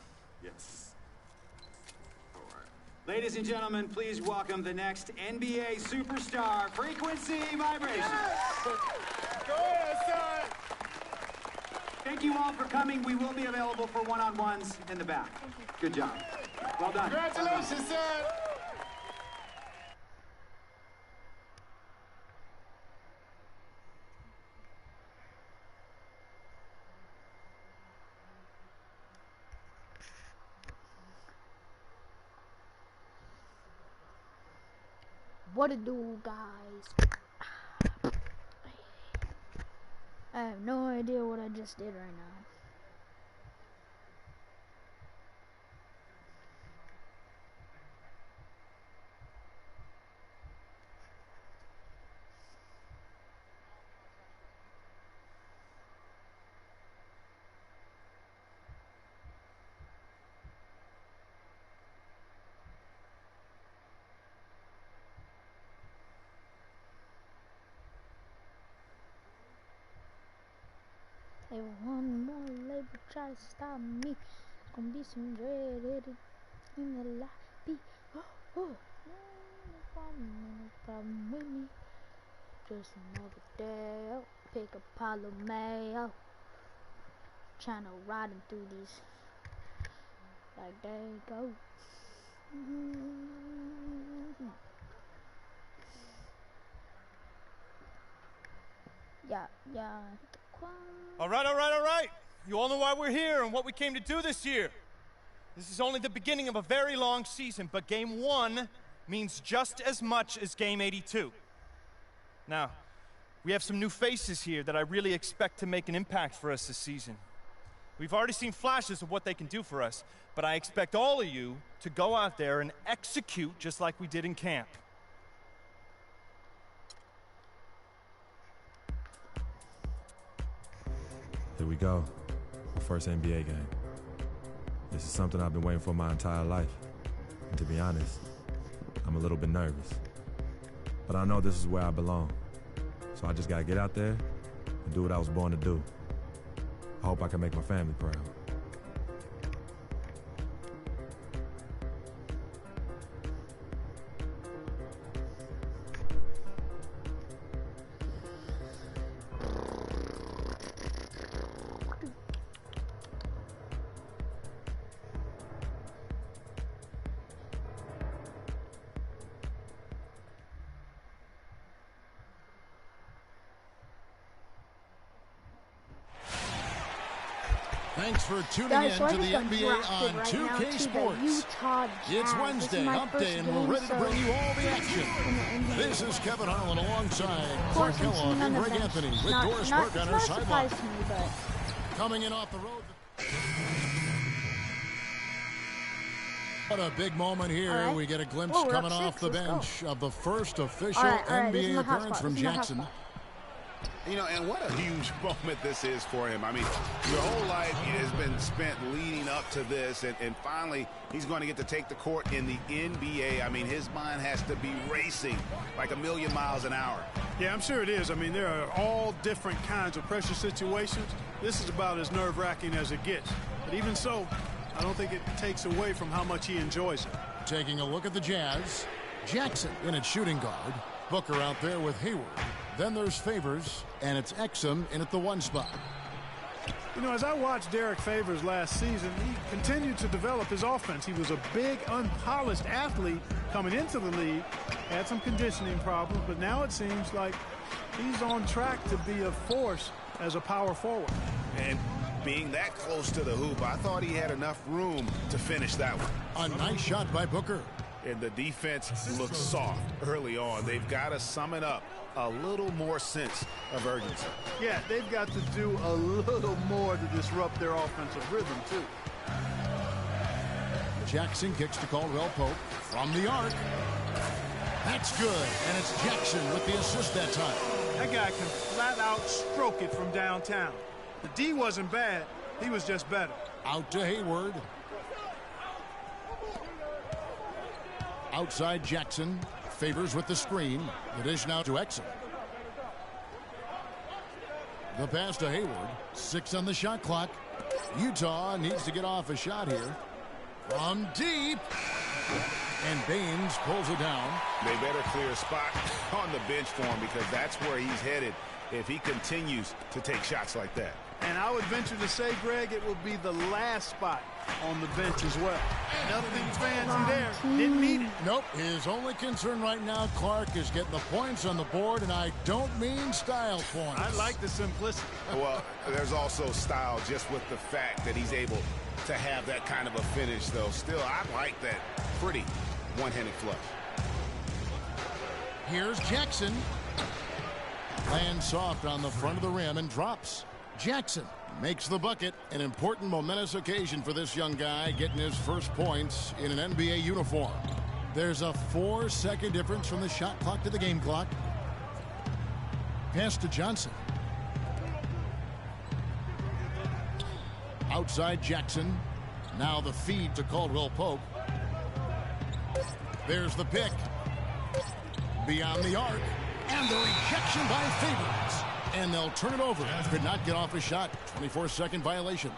Yes. Ladies and gentlemen, please welcome the next NBA superstar, Frequency Vibration. Go ahead, son. Thank you all for coming. We will be available for one-on-ones in the back. Good job. Well done. Congratulations, son. What it do, guys? I have no idea what I just did right now. Hey, one more label try to stop me. It's gonna be some dread in the lobby. No problem with me. Just another day out. Pick a pile of mayo. Trying to ride him through these. Like, there you go. Yeah. All right. You all know why we're here and what we came to do this year. This is only the beginning of a very long season, but Game 1 means just as much as Game 82. Now, we have some new faces here that I really expect to make an impact for us this season. We've already seen flashes of what they can do for us, but I expect all of you to go out there and execute just like we did in camp. Here we go. Our first NBA game. This is something I've been waiting for my entire life. And to be honest, I'm a little bit nervous. But I know this is where I belong. So I just gotta get out there and do what I was born to do. I hope I can make my family proud. Thanks for tuning in to the NBA on 2K Sports. It's Wednesday, hump day, and we're ready to bring you all the action. This is Kevin Harlan alongside Clark Kellogg and Greg Anthony with Doris Burke on our sideline. Coming in off the road. What a big moment here. Right. We get a glimpse coming off the bench of the first official NBA appearance from Jackson. You know, and what a huge moment this is for him. I mean, your whole life has been spent leading up to this, and finally he's going to get to take the court in the NBA. I mean, his mind has to be racing like a million miles an hour. Yeah, I'm sure it is. I mean, there are all different kinds of pressure situations. This is about as nerve-wracking as it gets. But even so, I don't think it takes away from how much he enjoys it. Taking a look at the Jazz, Jackson in at shooting guard, Booker out there with Hayward. Then there's Favors, and it's Exum in at the 1 spot. You know, as I watched Derek Favors last season, he continued to develop his offense. He was a big, unpolished athlete coming into the league, had some conditioning problems, but now it seems like he's on track to be a force as a power forward. And being that close to the hoop, I thought he had enough room to finish that one. A nice shot by Booker. And the defense looks soft early on. They've got to sum it up. A little more sense of urgency. Yeah, they've got to do a little more to disrupt their offensive rhythm, too. Jackson kicks to Caldwell Pope from the arc. That's good, and it's Jackson with the assist that time. That guy can flat out stroke it from downtown. The D wasn't bad. He was just better. Out to Hayward. Outside Jackson. Favors with the screen. The dish now to Exum. The pass to Hayward. 6 on the shot clock. Utah needs to get off a shot here. From deep. And Baines pulls it down. They better clear a spot on the bench for him because that's where he's headed if he continues to take shots like that. And I would venture to say, Greg, it will be the last spot on the bench as well. Nothing fancy there. Didn't need it. Nope. His only concern right now, Clark, is getting the points on the board, and I don't mean style points. I like the simplicity. Well, there's also style just with the fact that he's able to have that kind of a finish, though. Still, I like that pretty one-handed flush. Here's Jackson. Lands soft on the front of the rim and drops. Jackson makes the bucket. An important momentous occasion for this young guy, getting his first points in an NBA uniform. There's a 4-second difference from the shot clock to the game clock. Pass to Johnson. Outside Jackson. Now the feed to Caldwell Pope. There's the pick. Beyond the arc. And the rejection by Favors. And they'll turn it over. Could not get off a shot. 24-second violation.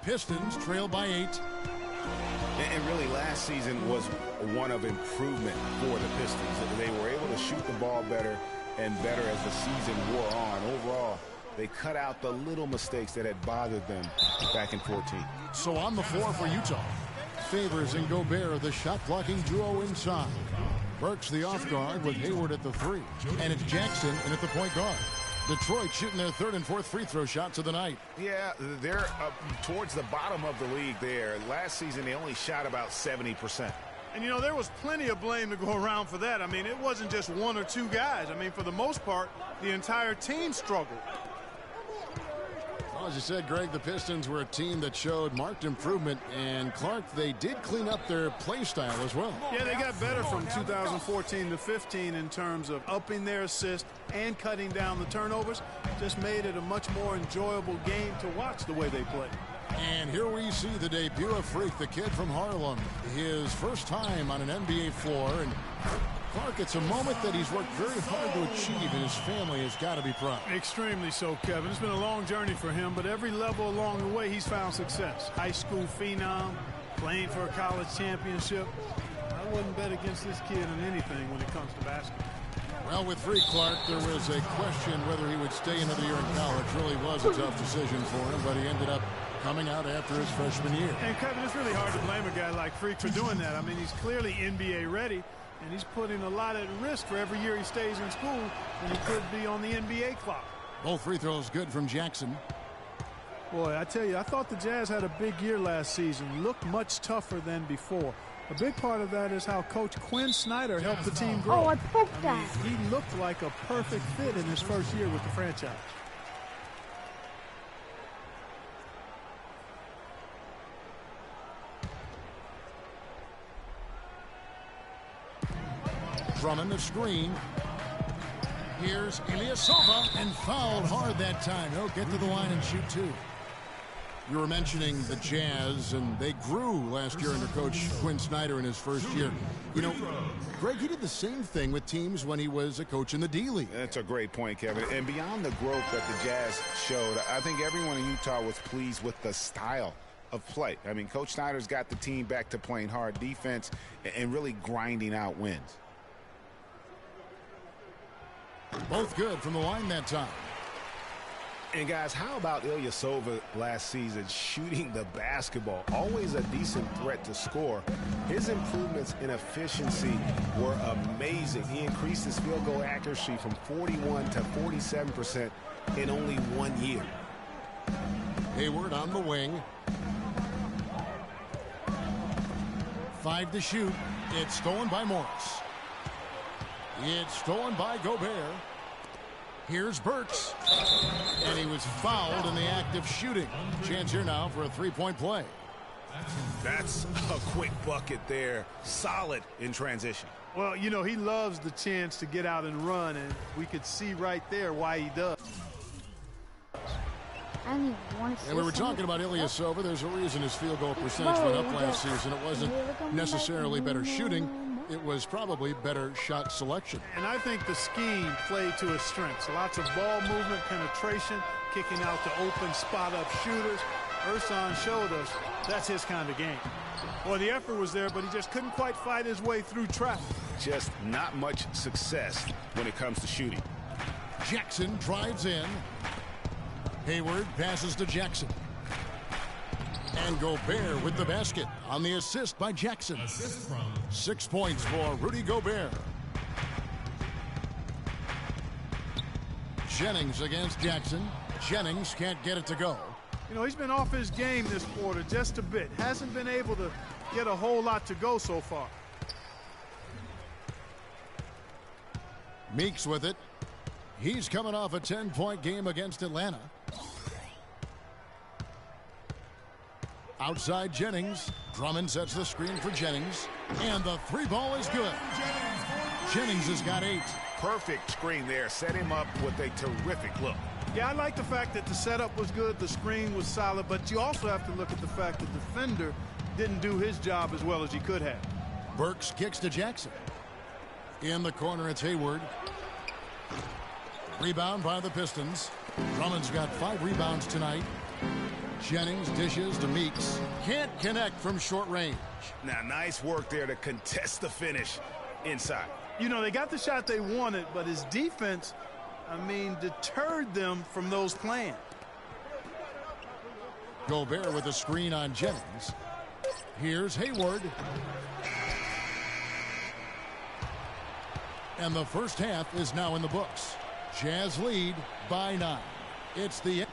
Pistons trail by 8. And really, last season was one of improvement for the Pistons. They were able to shoot the ball better and better as the season wore on. Overall, they cut out the little mistakes that had bothered them back in 14. So on the floor for Utah, Favors and Gobert, the shot-blocking duo inside. Burks the off guard with Hayward at the 3. And it's Jackson in at the point guard. Detroit shooting their 3rd and 4th free throw shots of the night. Yeah, they're up towards the bottom of the league there. Last season, they only shot about 70%. And, you know, there was plenty of blame to go around for that. I mean, it wasn't just 1 or 2 guys. I mean, for the most part, the entire team struggled. Well, as you said, Greg, the Pistons were a team that showed marked improvement, and Clark, they did clean up their play style as well. Yeah, they got better from 2014 to 15 in terms of upping their assist and cutting down the turnovers. Just made it a much more enjoyable game to watch the way they play. And here we see the debut of Freak, the kid from Harlem. His first time on an NBA floor. And Clark, it's a moment that he's worked very hard to achieve, and his family has got to be proud. Extremely so, Kevin. It's been a long journey for him, but every level along the way, he's found success. High school phenom, playing for a college championship. I wouldn't bet against this kid in anything when it comes to basketball. Well, with Freak Clark, there was a question whether he would stay another year in college. Really was a tough decision for him, but he ended up coming out after his freshman year. And, Kevin, it's really hard to blame a guy like Freak for doing that. I mean, he's clearly NBA ready. And he's putting a lot at risk for every year he stays in school when he could be on the NBA clock. Both free throws good from Jackson. Boy, I tell you, I thought the Jazz had a big year last season. Looked much tougher than before. A big part of that is how Coach Quinn Snyder helped the team grow. Oh, I poked that. He looked like a perfect fit in his first year with the franchise. Drummond, the screen. Here's Ilyasova, and fouled hard that time. He'll get to the line and shoot two. You were mentioning the Jazz, and they grew last year under Coach Quinn Snyder in his first year. You know, Greg, he did the same thing with teams when he was a coach in the D-League. That's a great point, Kevin. And beyond the growth that the Jazz showed, I think everyone in Utah was pleased with the style of play. I mean, Coach Snyder's got the team back to playing hard defense and really grinding out wins. Both good from the line that time. And guys, how about Ilyasova last season shooting the basketball? Always a decent threat to score. His improvements in efficiency were amazing. He increased his field goal accuracy from 41 to 47% in only 1 year. Hayward on the wing. 5 to shoot. It's stolen by Morris. It's stolen by Gobert. Here's Burks. And he was fouled in the act of shooting. Chance here now for a three-point play. That's a quick bucket there. Solid in transition. Well, you know, he loves the chance to get out and run, and we could see right there why he does. And we were talking about Ilyasova. There's a reason his field goal percentage went up last season. It wasn't necessarily better shooting. It was probably better shot selection. And I think the scheme played to his strengths. Lots of ball movement, penetration, kicking out to open spot-up shooters. Ersan showed us that's his kind of game. Well, the effort was there, but he just couldn't quite fight his way through traffic. Just not much success when it comes to shooting. Jackson drives in. Hayward passes to Jackson. And Gobert with the basket on the assist by Jackson. 6 points for Rudy Gobert. Jennings against Jackson. Jennings can't get it to go. You know, he's been off his game this quarter just a bit. Hasn't been able to get a whole lot to go so far. Meeks with it. He's coming off a 10-point game against Atlanta. Outside Jennings. Drummond sets the screen for Jennings. And the three ball is good. Jennings has got 8. Perfect screen there. Set him up with a terrific look. Yeah, I like the fact that the setup was good, the screen was solid, but you also have to look at the fact that the defender didn't do his job as well as he could have. Burks kicks to Jackson. In the corner, it's Hayward. Rebound by the Pistons. Drummond's got 5 rebounds tonight. Jennings dishes to Meeks. Can't connect from short range. Now, nice work there to contest the finish inside. You know, they got the shot they wanted, but his defense, I mean, deterred them from those plans. Gobert with a screen on Jennings. Here's Hayward. And the first half is now in the books. Jazz lead by 9. It's the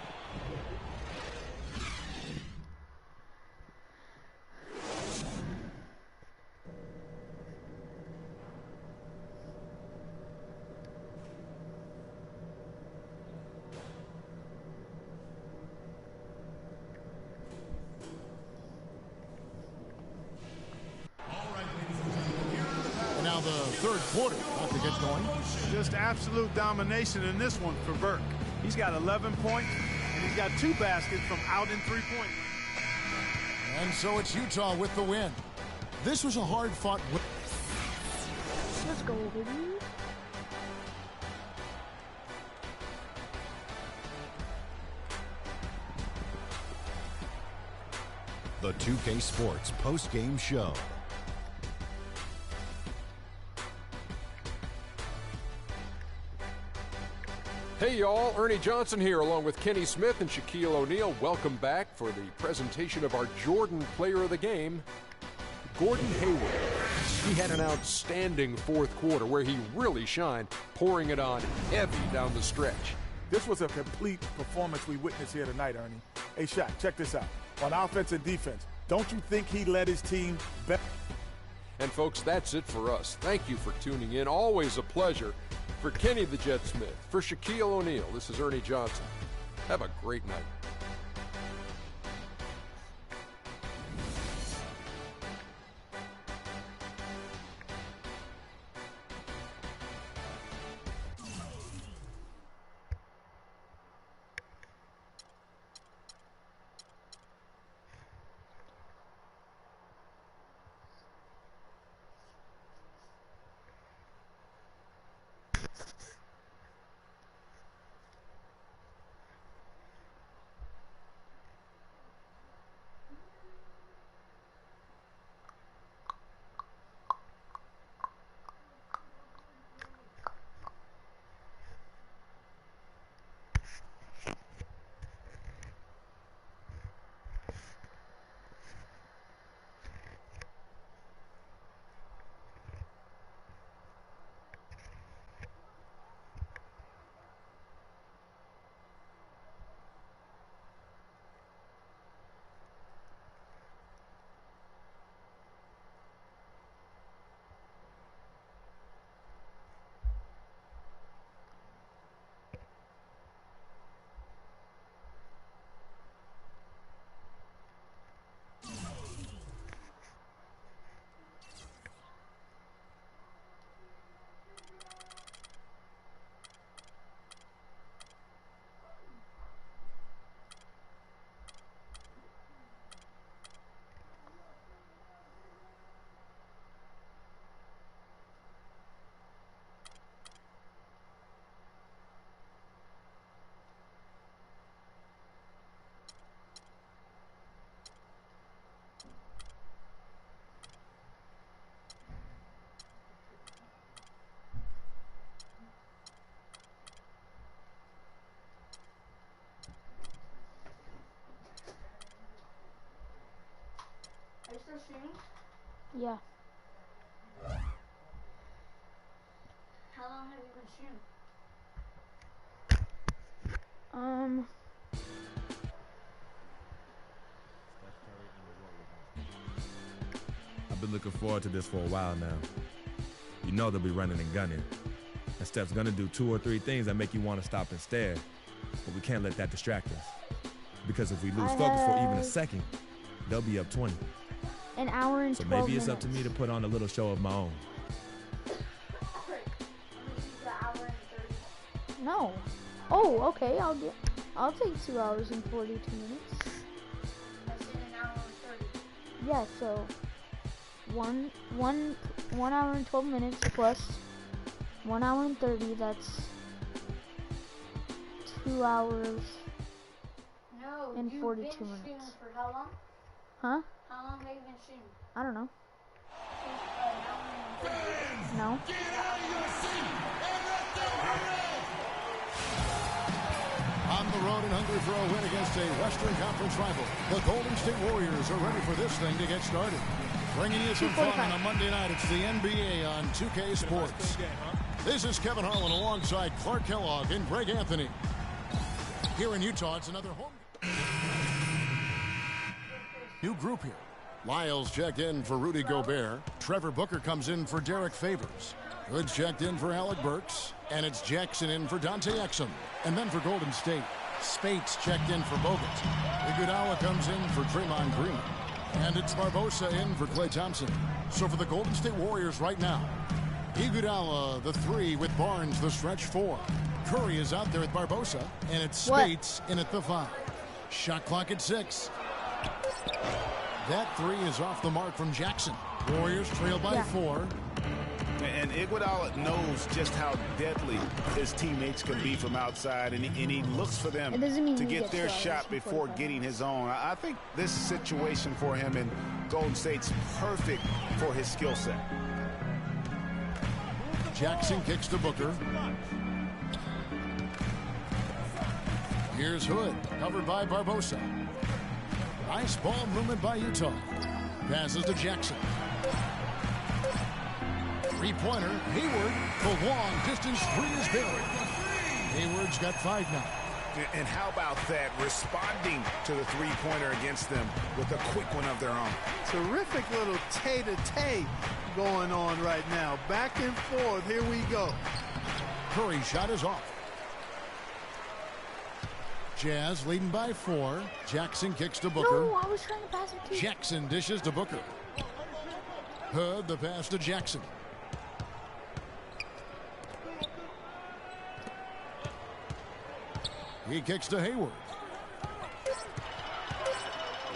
third quarter about to get going. Just absolute domination in this one for Burke. He's got 11 points, and he's got 2 baskets from out in 3-point. And so it's Utah with the win. This was a hard-fought win. Let's go, baby. The 2K Sports post-game show. Hey y'all, Ernie Johnson here along with Kenny Smith and Shaquille O'Neal. Welcome back for the presentation of our Jordan Player of the Game, Gordon Hayward. He had an outstanding fourth quarter where he really shined, pouring it on heavy down the stretch. This was a complete performance we witnessed here tonight, Ernie. Hey, Shaq, check this out. On offense and defense, don't you think he led his team better? And folks, that's it for us. Thank you for tuning in. Always a pleasure. For Kenny the Jet Smith, for Shaquille O'Neal, this is Ernie Johnson. Have a great night. Are you still streaming? Yeah. How long have you been streaming? I've been looking forward to this for a while now. You know they'll be running and gunning. And Steph's gonna do 2 or 3 things that make you want to stop and stare. But we can't let that distract us. Because if we lose focus for even a second, they'll be up 20. An hour and 12 minutes. So maybe it's up to me to put on a little show of my own. No. Oh, okay. I'll take 2 hours and 42 minutes. That's in an hour and 30. Yeah, so 1 hour and 12 minutes plus 1 hour and 30, that's 2 hours and 42 minutes. For how long? Huh? How long have you been streaming? I don't know. Since an hour and 30. No. On the road and hungry for a win against a Western Conference rival, the Golden State Warriors are ready for this thing to get started. Bringing you some fun on a Monday night, it's the NBA on 2K Sports. This is Kevin Harlan alongside Clark Kellogg and Greg Anthony. Here in Utah, it's another home. New group here. Lyles checked in for Rudy Gobert. Trevor Booker comes in for Derek Favors. Hood's checked in for Alec Burks. And it's Jackson in for Dante Exum. And then for Golden State, Spates checked in for Bogut. Iguodala comes in for Draymond Green. And it's Barbosa in for Klay Thompson. So for the Golden State Warriors right now, Iguodala, the 3 with Barnes, the stretch 4. Curry is out there with Barbosa, and it's Spates in at the 5. Shot clock at 6. That 3 is off the mark from Jackson. Warriors trail by 4. And Iguodala knows just how deadly his teammates can be from outside, and he looks for them to get their shot before getting his own. I think this situation for him in Golden State's perfect for his skill set. Jackson kicks to Booker. Here's Hood, covered by Barbosa. Nice ball movement by Utah. Passes to Jackson. Three-pointer, Hayward, the long-distance 3 is good. Hayward's got 5 now. And how about that, responding to the three-pointer against them with a quick one of their own. Terrific little tay-to-tay going on right now. Back and forth, here we go. Curry's shot is off. Jazz leading by 4. Jackson kicks to Booker. No, I was trying to pass it to Jackson dishes to Booker. Hood, the pass to Jackson. He kicks to Hayward.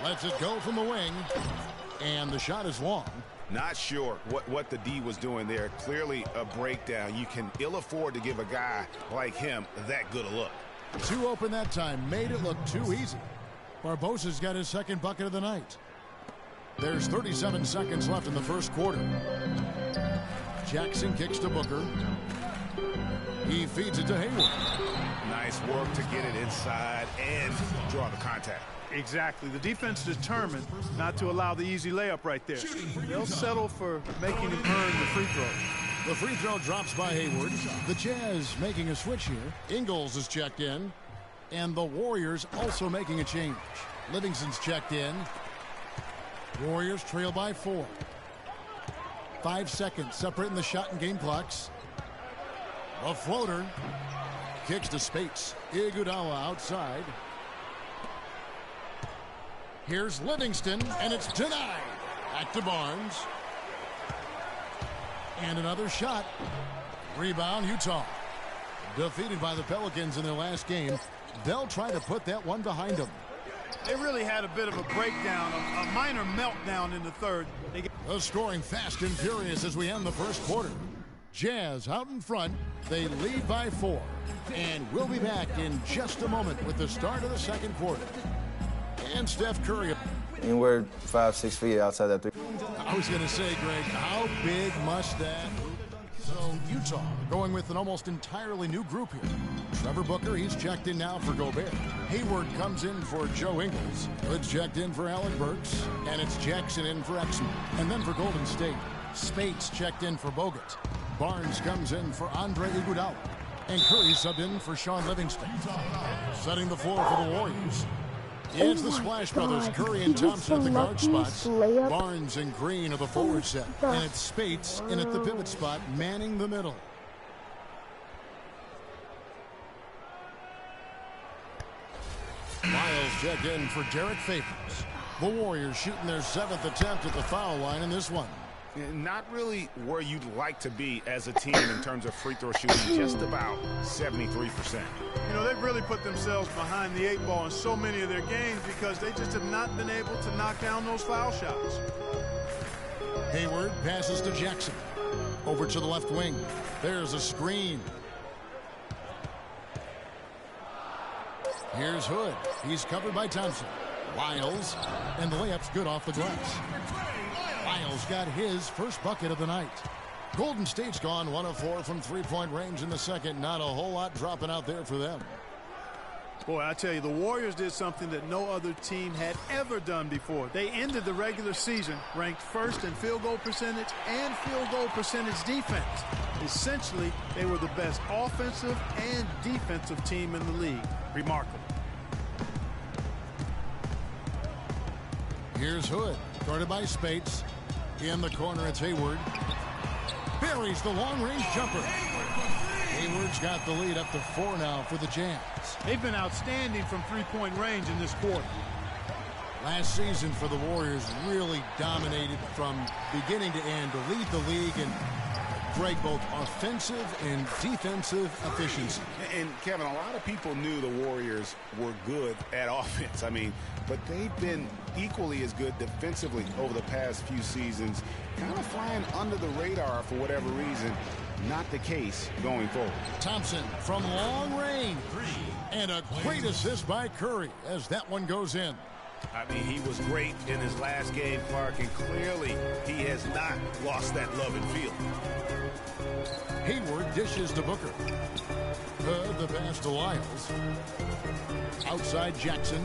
Lets it go from the wing. And the shot is long. Not sure what the D was doing there. Clearly a breakdown. You can ill afford to give a guy like him that good a look. 2 open that time. Made it look too easy. Barbosa's got his second bucket of the night. There's 37 seconds left in the first quarter. Jackson kicks to Booker. He feeds it to Hayward. Nice work to get it inside and draw the contact. Exactly. The defense determined not to allow the easy layup right there. They'll settle for making him earn the free throw. The free throw drops by Hayward. The Jazz making a switch here. Ingles is checked in. And the Warriors also making a change. Livingston's checked in. Warriors trail by 4. 5 seconds separating the shot and game clocks. A floater. Kicks to Spates. Iguodala outside. Here's Livingston, and it's denied. Back to Barnes. And another shot. Rebound, Utah. Defeated by the Pelicans in their last game. They'll try to put that one behind them. They really had a bit of a breakdown, a minor meltdown in the third. The scoring fast and furious as we end the first quarter. Jazz out in front. They lead by 4. And we'll be back in just a moment with the start of the second quarter. And Steph Curry. Anywhere 5-6 feet outside that 3. I was going to say, Greg, how big must that? So Utah going with an almost entirely new group here. Trevor Booker, he's checked in now for Gobert. Hayward comes in for Joe Ingles. Hood's checked in for Alec Burks. And it's Jackson in for Exum. And then for Golden State, Spates checked in for Bogut. Barnes comes in for Andre Iguodala. And Curry subbed in for Sean Livingston. Setting the floor for the Warriors. It's the Splash Brothers, Curry and Thompson at the guard spots. Barnes and Green are the forward set. And it's Spates in at the pivot spot, manning the middle. Miles checked in for Derek Favors. The Warriors shooting their 7th attempt at the foul line in this one. Not really where you'd like to be as a team in terms of free throw shooting, just about 73%. You know, they've really put themselves behind the 8 ball in so many of their games because they just have not been able to knock down those foul shots. Hayward passes to Jackson. Over to the left wing. There's a screen. Here's Hood. He's covered by Thompson. Wiles, and the layup's good off the glass. Wiles got his first bucket of the night. Golden State's gone 1 of 4 from three-point range in the second. Not a whole lot dropping out there for them. Boy, I tell you, the Warriors did something that no other team had ever done before. They ended the regular season ranked first in field goal percentage and field goal percentage defense. Essentially, they were the best offensive and defensive team in the league. Remarkable. Here's Hood, guarded by Spates. In the corner, it's Hayward. Buries the long-range jumper. Hayward's got the lead up to 4 now for the Jazz. They've been outstanding from three-point range in this quarter. Last season for the Warriors really dominated from beginning to end to lead the league in Greg, both offensive and defensive efficiency. And Kevin, a lot of people knew the Warriors were good at offense. I mean, but they've been equally as good defensively over the past few seasons, kind of flying under the radar for whatever reason. Not the case going forward. Thompson from long range. And a great assist by Curry as that one goes in. I mean, he was great in his last game, Clark, and clearly he has not lost that love and feel. Hayward dishes to Booker. The pass to Lyles. Outside Jackson.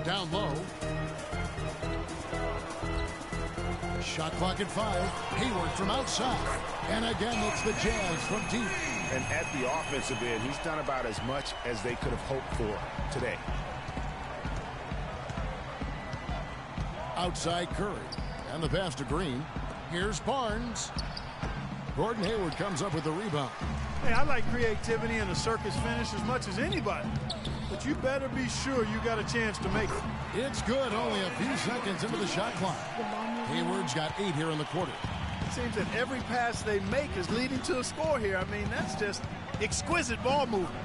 Down low. Shot clock at 5. Hayward from outside. And again, it's the Jazz from deep. And at the offensive end, he's done about as much as they could have hoped for today. Outside Curry. And the pass to Green. Here's Barnes. Gordon Hayward comes up with the rebound. Hey, I like creativity and a circus finish as much as anybody. But you better be sure you got a chance to make it. It's good. Only a few seconds into the shot clock. Hayward's got 8 here in the quarter. It seems that every pass they make is leading to a score here. I mean, that's just exquisite ball movement.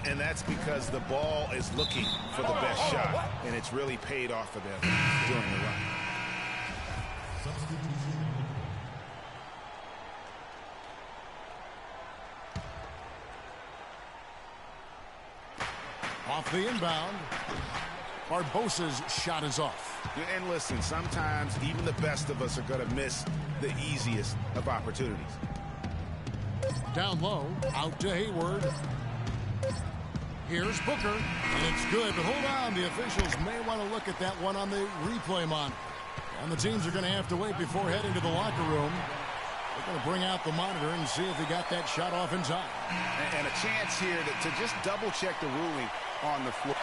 And that's because the ball is looking for the best shot. And it's really paid off for them during the run. Off the inbound. Barbosa's shot is off. And listen, sometimes even the best of us are going to miss the easiest of opportunities. Down low, out to Hayward. Here's Booker, and it's good, but hold on. The officials may want to look at that one on the replay monitor. And the teams are going to have to wait before heading to the locker room. They're going to bring out the monitor and see if he got that shot off in time. And a chance here to just double-check the ruling on the floor.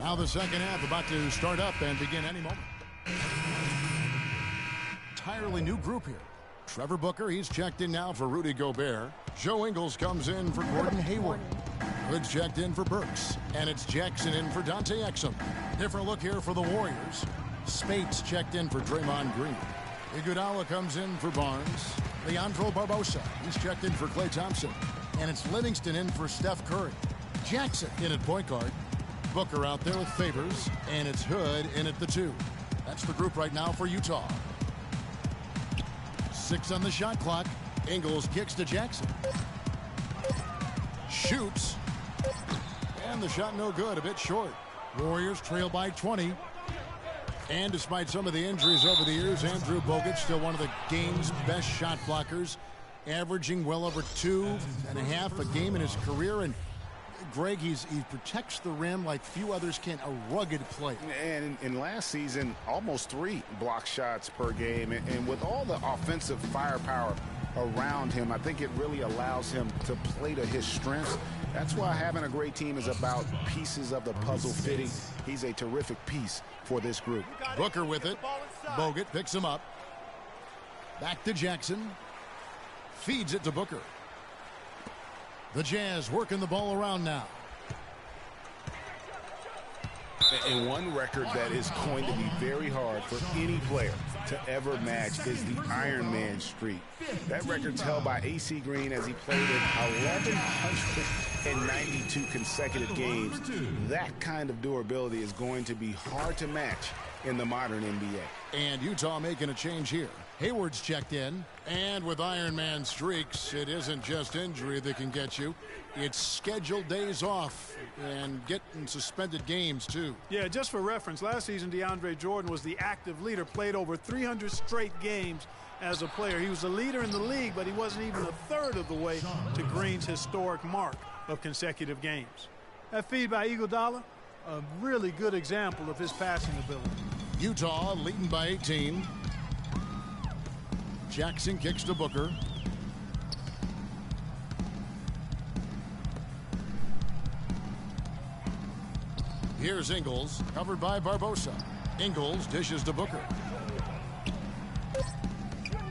Now the second half about to start up and begin any moment. Entirely new group here. Trevor Booker, he's checked in now for Rudy Gobert. Joe Ingles comes in for Gordon Hayward. Hood's checked in for Burks. And it's Jackson in for Dante Exum. Different look here for the Warriors. Spates checked in for Draymond Green. Iguodala comes in for Barnes. Leandro Barbosa, he's checked in for Klay Thompson. And it's Livingston in for Steph Curry. Jackson in at point guard. Booker out there with Favors, and it's Hood in at the 2. That's the group right now for Utah. 6 on the shot clock. Ingles kicks to Jackson. Shoots. And the shot no good, a bit short. Warriors trail by 20. And despite some of the injuries over the years, Andrew Bogut still one of the game's best shot blockers, averaging well over 2.5 a game in his career. And Greg, he protects the rim like few others can, a rugged player. And in last season, almost 3 block shots per game. And with all the offensive firepower around him, I think it really allows him to play to his strengths. That's why having a great team is about pieces of the puzzle fitting. He's a terrific piece for this group. Booker with it. Bogut picks him up. Back to Jackson. Feeds it to Booker. The Jazz working the ball around now. And one record that is going to be very hard for any player to ever match is the Iron Man streak. That record's held by AC Green as he played in 1,192 consecutive games. That kind of durability is going to be hard to match in the modern NBA. And Utah making a change here. Hayward's checked in, and with Iron Man streaks, it isn't just injury that can get you. It's scheduled days off and getting suspended games, too. Yeah, just for reference, last season DeAndre Jordan was the active leader, played over 300 straight games as a player. He was the leader in the league, but he wasn't even a third of the way to Green's historic mark of consecutive games. That feed by Iguodala, a really good example of his passing ability. Utah leading by 18. Jackson kicks to Booker. Here's Ingles, covered by Barbosa. Ingles dishes to Booker.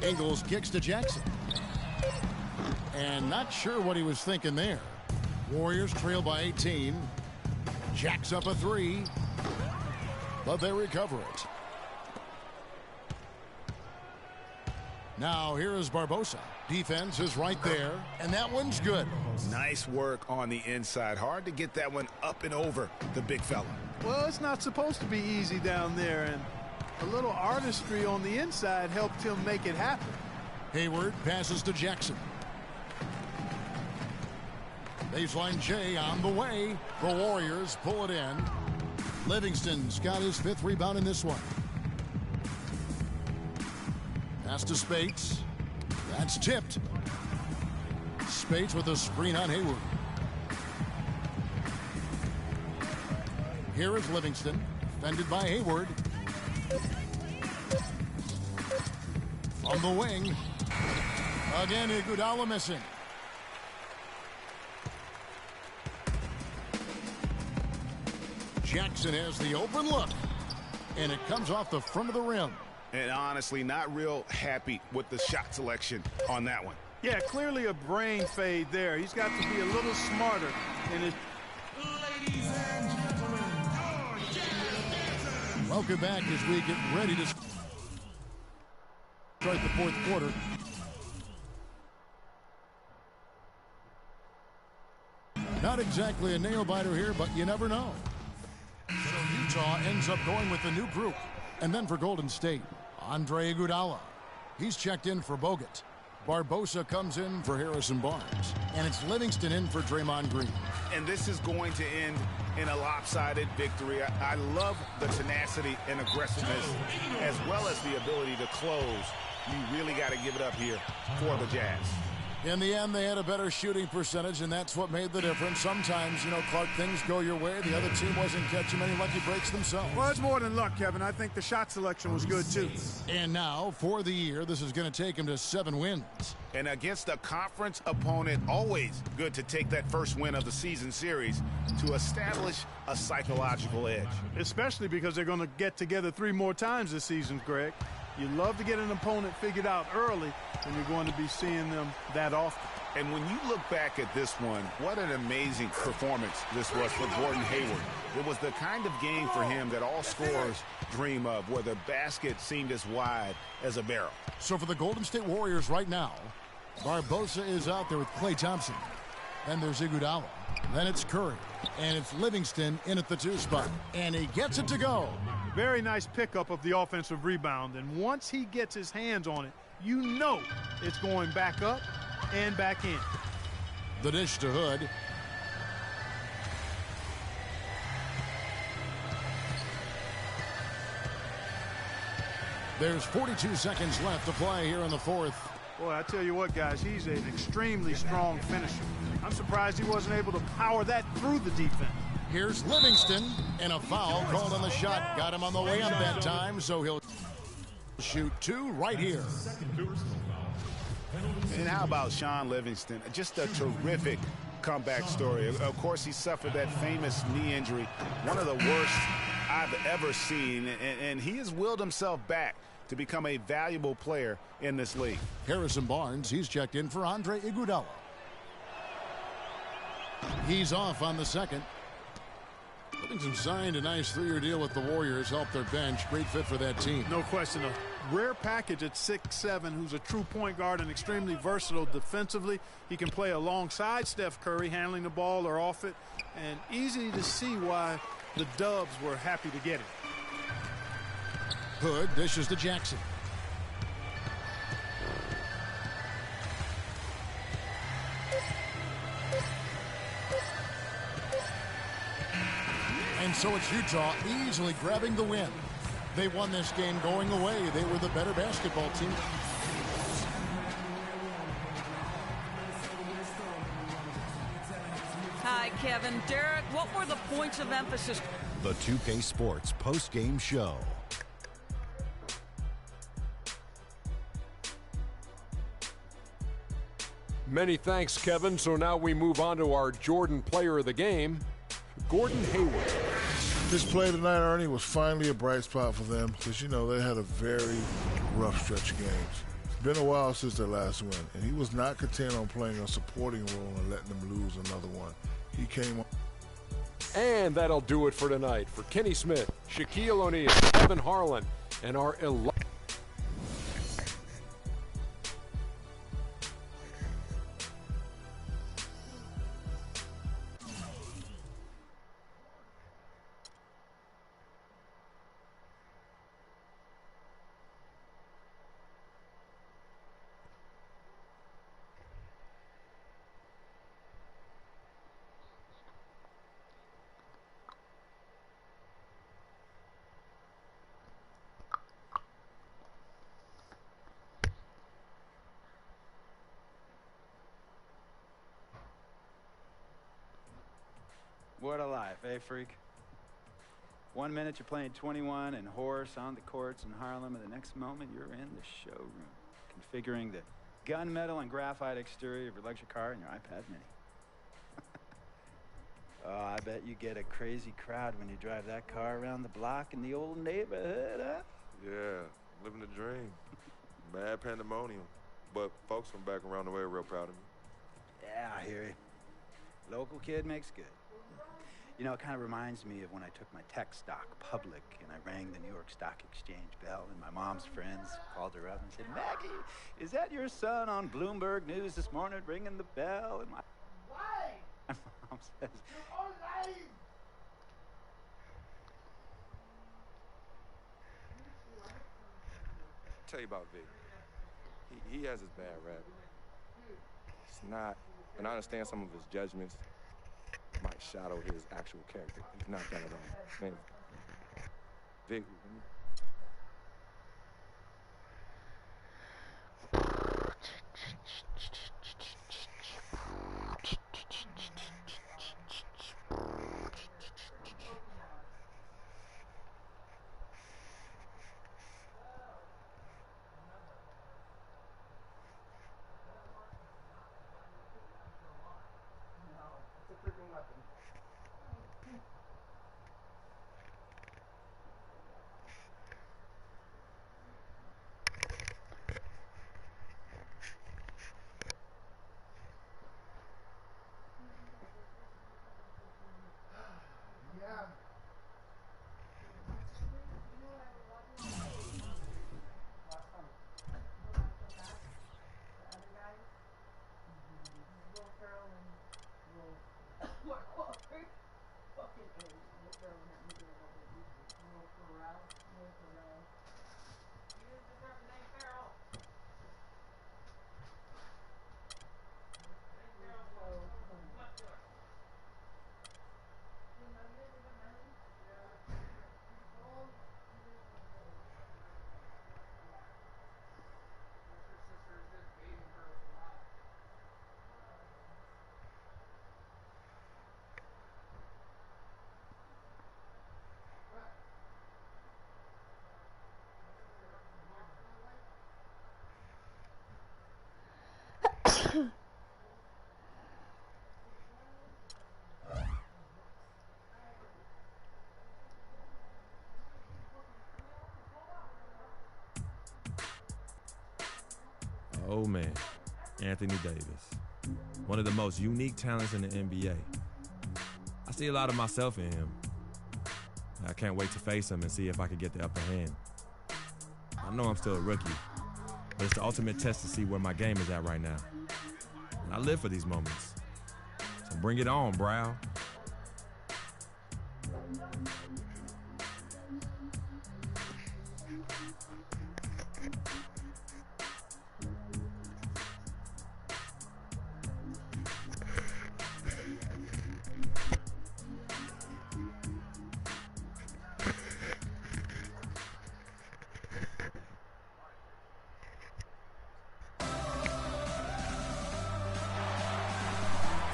Ingles kicks to Jackson. And not sure what he was thinking there. Warriors trail by 18. Jacks up a three. But they recover it. Now here is Barbosa. Defense is right there, and that one's good. Nice work on the inside. Hard to get that one up and over the big fella. Well, it's not supposed to be easy down there, and a little artistry on the inside helped him make it happen. Hayward passes to Jackson. Baseline J on the way. The Warriors pull it in. Livingston's got his 5th rebound in this one. Pass to Spates. That's tipped. Spates with a screen on Hayward. Here is Livingston, defended by Hayward. From the wing. Again, Iguodala missing. Jackson has the open look, and it comes off the front of the rim. And honestly, not real happy with the shot selection on that one. Yeah, clearly a brain fade there. He's got to be a little smarter in his... Ladies and gentlemen, welcome back as we get ready to start the 4th quarter. Not exactly a nail-biter here, but you never know. So Utah ends up going with the new group. And then for Golden State, Andre Iguodala. He's checked in for Bogut. Barbosa comes in for Harrison Barnes. And it's Livingston in for Draymond Green. And this is going to end in a lopsided victory. I love the tenacity and aggressiveness as well as the ability to close. You really got to give it up here for the Jazz. In the end, they had a better shooting percentage, and that's what made the difference. Sometimes, you know, Clark, things go your way. The other team wasn't catching many lucky breaks themselves. Well, it's more than luck, Kevin. I think the shot selection was good, too. And now, for the year, this is going to take him to 7 wins. And against a conference opponent, always good to take that first win of the season series to establish a psychological edge. Especially because they're going to get together 3 more times this season, Greg. You love to get an opponent figured out early, and you're going to be seeing them that often. And when you look back at this one, what an amazing performance this was for Gordon Hayward. It was the kind of game for him that all scorers dream of, where the basket seemed as wide as a barrel. So for the Golden State Warriors right now, Barbosa is out there with Klay Thompson. Then there's Iguodala. Then it's Curry. And it's Livingston in at the 2 spot. And he gets it to go. Very nice pickup of the offensive rebound. And once he gets his hands on it, you know it's going back up and back in. The dish to Hood. There's 42 seconds left to play here in the 4th. Boy, I tell you what, guys, he's an extremely strong finisher. I'm surprised he wasn't able to power that through the defense. Here's Livingston, and a foul called on the shot. Got him on the way up that time, so he'll shoot 2 right here. And how about Shaun Livingston? Just a terrific comeback story. Of course, he suffered that famous knee injury, one of the worst I've ever seen, and he has willed himself back to become a valuable player in this league. Harrison Barnes, he's checked in for Andre Iguodala. He's off on the second. Livingston signed a nice 3-year deal with the Warriors, helped their bench. Great fit for that team. No question. A rare package at 6'7", who's a true point guard and extremely versatile defensively. He can play alongside Steph Curry, handling the ball or off it. And easy to see why the Dubs were happy to get him. Hood dishes to Jackson. And so it's Utah easily grabbing the win. They won this game going away. They were the better basketball team. Hi, Kevin. Derek, what were the points of emphasis? The 2K Sports post-game show. Many thanks, Kevin. So now we move on to our Jordan player of the game, Gordon Hayward. This play tonight, Ernie, was finally a bright spot for them because, you know, they had a very rough stretch of games. It's been a while since their last win, and he was not content on playing a supporting role and letting them lose another one. He came on. And that'll do it for tonight. For Kenny Smith, Shaquille O'Neal, Kevin Harlan, and our What a life, eh, freak? 1 minute you're playing 21 and horse on the courts in Harlem, and the next moment you're in the showroom, configuring the gunmetal and graphite exterior of your luxury car and your iPad Mini. Oh, I bet you get a crazy crowd when you drive that car around the block in the old neighborhood, huh? Yeah, living the dream. Mad pandemonium. But folks from back around the way are real proud of me. Yeah, I hear you. Local kid makes good. You know, it kind of reminds me of when I took my tech stock public and I rang the New York Stock Exchange bell, and my mom's friends called her up and said, "Maggie, is that your son on Bloomberg News this morning ringing the bell?" And my mom says, Tell you about Vic. He has his bad rap. It's not, and I understand some of his judgments might shadow his actual character. He's not that at all. Man, Vic. Oh man, Anthony Davis. One of the most unique talents in the NBA. I see a lot of myself in him. I can't wait to face him and see if I can get the upper hand. I know I'm still a rookie, but it's the ultimate test to see where my game is at right now. And I live for these moments. So bring it on, Brow.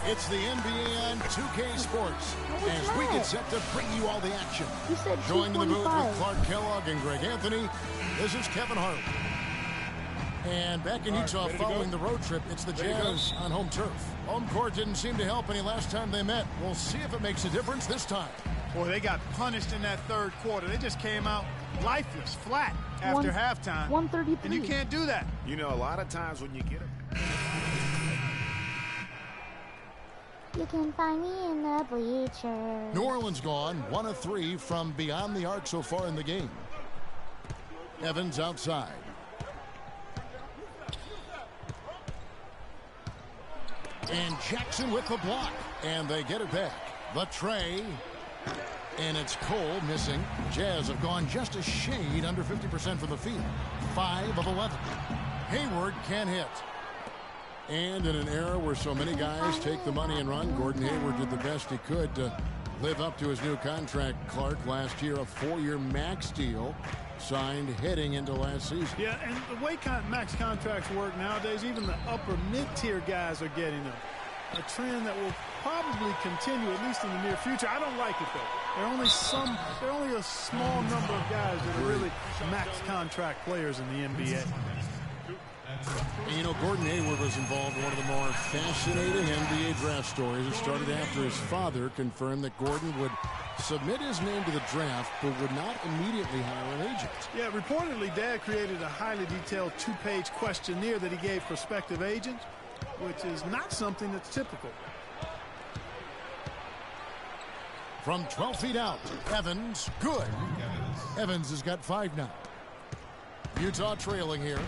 It's the NBA on 2K Sports as we get set to bring you all the action. Joining the booth with Clark Kellogg and Greg Anthony, this is Kevin Harlan. And back in Utah following the road trip, it's the Jazz on home turf. Home court didn't seem to help any last time they met. We'll see if it makes a difference this time. Boy, they got punished in that third quarter. They just came out lifeless, flat after halftime. 133. And you can't do that. You know, a lot of times when you get it. You can find me in the bleachers. New Orleans gone 1 of 3 from beyond the arc so far in the game. Evans outside. And Jackson with the block. And they get it back. The tray. And it's Cole missing. Jazz have gone just a shade under 50% from the field. 5 of 11. Hayward can't hit. And in an era where so many guys take the money and run, Gordon Hayward did the best he could to live up to his new contract. Clark last year, a 4-year max deal signed heading into last season. Yeah, and the way max contracts work nowadays, even the upper mid-tier guys are getting them. A trend that will probably continue, at least in the near future. I don't like it, though. There are only a small number of guys that are really max contract players in the NBA. And, you know, Gordon Hayward was involved in one of the more fascinating NBA draft stories. It started after his father confirmed that Gordon would submit his name to the draft but would not immediately hire an agent. Yeah, reportedly, Dad created a highly detailed 2-page questionnaire that he gave prospective agents, which is not something that's typical. From 12 feet out, Evans, good. Evans has got 5 now. Utah trailing here.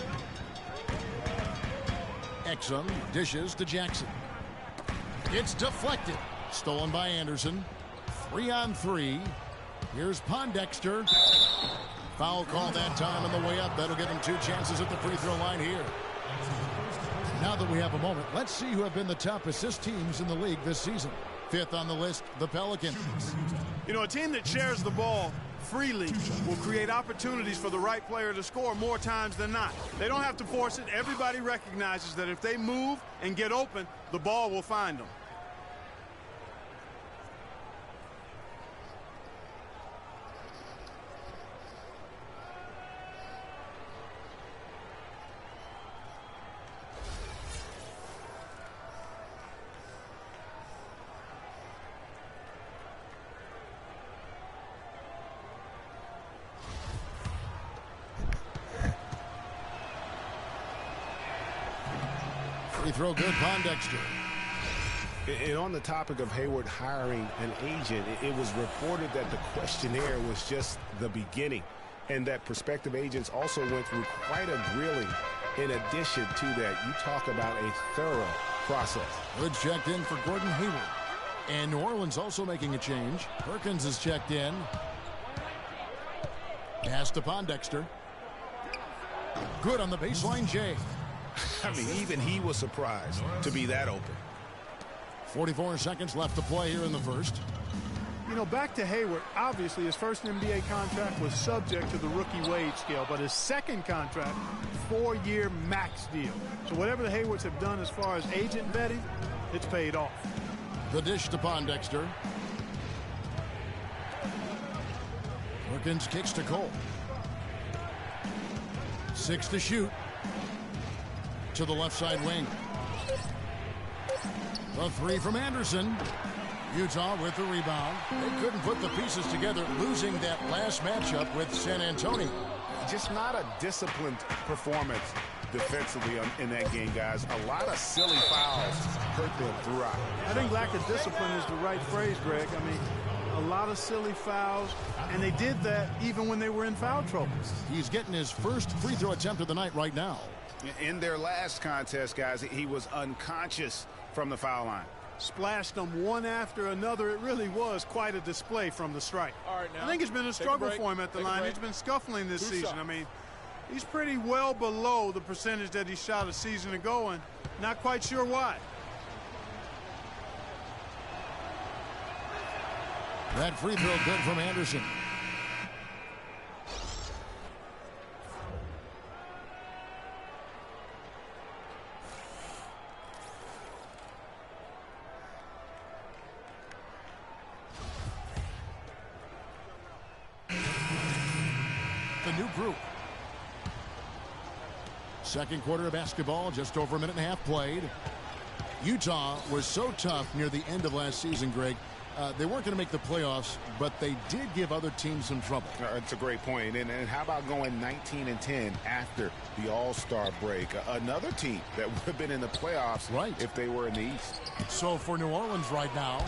Exum dishes to Jackson. It's deflected. Stolen by Anderson. 3-on-3. Here's Pondexter. Foul call that time on the way up. That'll give him 2 chances at the free throw line here. Now that we have a moment, let's see who have been the top assist teams in the league this season. 5th on the list, the Pelicans. You know, a team that shares the ball freely will create opportunities for the right player to score more times than not. They don't have to force it. Everybody recognizes that if they move and get open, the ball will find them. Free throw good, Pondexter. And on the topic of Hayward hiring an agent, it was reported that the questionnaire was just the beginning and that prospective agents also went through quite a grilling. In addition to that, you talk about a thorough process. Good checked in for Gordon Hayward. And New Orleans also making a change. Perkins is checked in. Pass to Pondexter. Good on the baseline, Jay. I mean, even he was surprised to be that open. 44 seconds left to play here in the first. You know, back to Hayward, obviously his first NBA contract was subject to the rookie wage scale, but his second contract, 4-year max deal. So whatever the Haywards have done as far as agent vetting, it's paid off. The dish to Pondexter. Perkins kicks to Cole. 6 to shoot. To the left side wing. A 3 from Anderson. Utah with the rebound. They couldn't put the pieces together, losing that last matchup with San Antonio. Just not a disciplined performance defensively in that game, guys. A lot of silly fouls hurt them throughout. I think lack of discipline is the right phrase, Greg. I mean, a lot of silly fouls, and they did that even when they were in foul trouble. He's getting his first free throw attempt of the night right now. In their last contest, guys, he was unconscious from the foul line. Splashed them one after another. It really was quite a display from the strike. All right, now, I think it's been a struggle for him at the line. He's been scuffling this season. I mean, he's pretty well below the percentage that he shot a season ago, and not quite sure why. That free throw good from Anderson. The new group. Second quarter of basketball, just over a minute and a half played. Utah was so tough near the end of last season, Greg. They weren't going to make the playoffs, but they did give other teams some trouble. It's a great point. And how about going 19-10 after the All-Star break? Another team that would have been in the playoffs if they were in the East. So for New Orleans right now,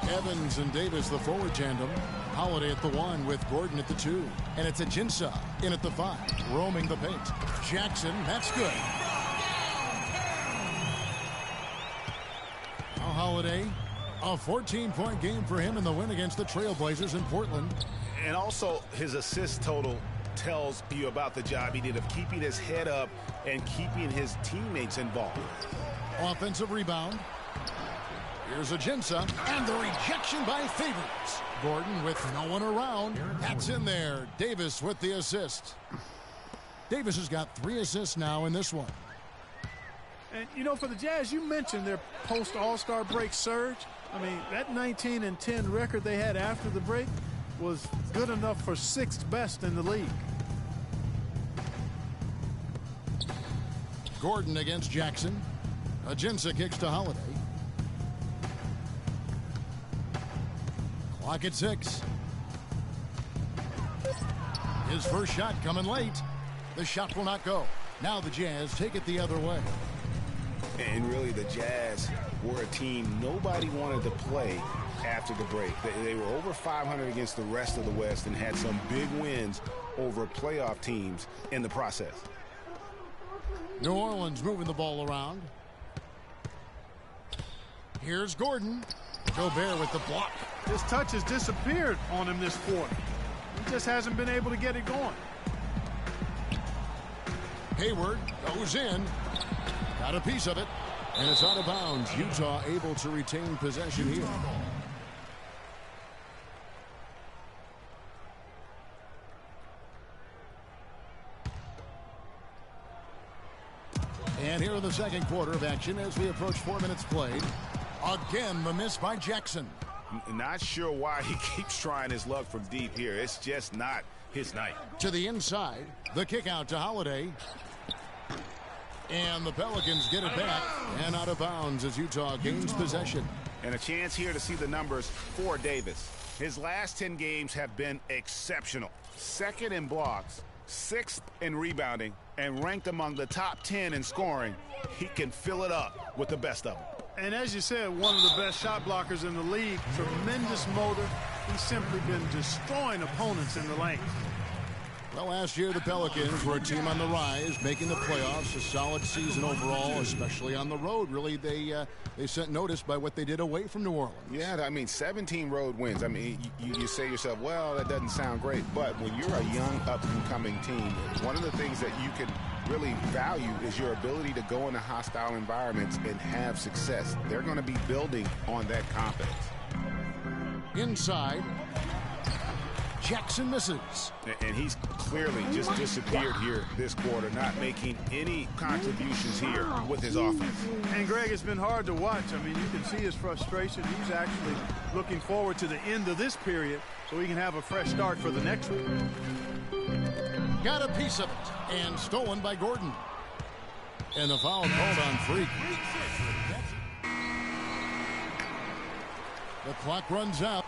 Evans and Davis, the forward tandem. Holiday at the 1 with Gordon at the 2. And it's Ajinça in at the 5, roaming the paint. Jackson, that's good. Now Holiday, a 14-point game for him in the win against the Trailblazers in Portland. And also his assist total tells you about the job he did of keeping his head up and keeping his teammates involved. Offensive rebound. Here's Ajinça, and the rejection by Favors. Gordon with no one around. That's in there. Davis with the assist. Davis has got 3 assists now in this one. And, you know, for the Jazz, you mentioned their post-All-Star break surge. I mean, that 19-10 record they had after the break was good enough for 6th best in the league. Gordon against Jackson. Ajinça kicks to Holiday. Clock at 6. His first shot coming late. The shot will not go. Now the Jazz take it the other way. And really, the Jazz were a team nobody wanted to play after the break. They were over 500 against the rest of the West and had some big wins over playoff teams in the process. New Orleans moving the ball around. Here's Gordon. Gobert with the block. His touch has disappeared on him this quarter. He just hasn't been able to get it going. Hayward goes in. Got a piece of it. And it's out of bounds. Utah able to retain possession here. And here in the second quarter of action as we approach 4 minutes played. Again, the miss by Jackson. Not sure why he keeps trying his luck from deep here. It's just not his night. To the inside. The kick out to Holiday. And the Pelicans get it back. And out of bounds as Utah gains possession. And a chance here to see the numbers for Davis. His last 10 games have been exceptional. 2nd in blocks, 6th in rebounding, and ranked among the top 10 in scoring. He can fill it up with the best of them. And as you said, one of the best shot blockers in the league. Tremendous motor. He's simply been destroying opponents in the lane. Well, last year the Pelicans were a team on the rise, making the playoffs. A solid season overall, especially on the road. Really, they sent notice by what they did away from New Orleans. Yeah, I mean, 17 road wins. I mean, you say to yourself, well, that doesn't sound great. But when you're a young, up-and-coming team, one of the things that you can really value is your ability to go into hostile environments and have success. They're going to be building on that confidence. Inside. Jackson misses. And he's clearly just disappeared here this quarter, not making any contributions here with his offense. And Greg, it's been hard to watch. I mean, you can see his frustration. He's actually looking forward to the end of this period so he can have a fresh start for the next one. Got a piece of it. And stolen by Gordon. And the foul called on Freak. The clock runs out.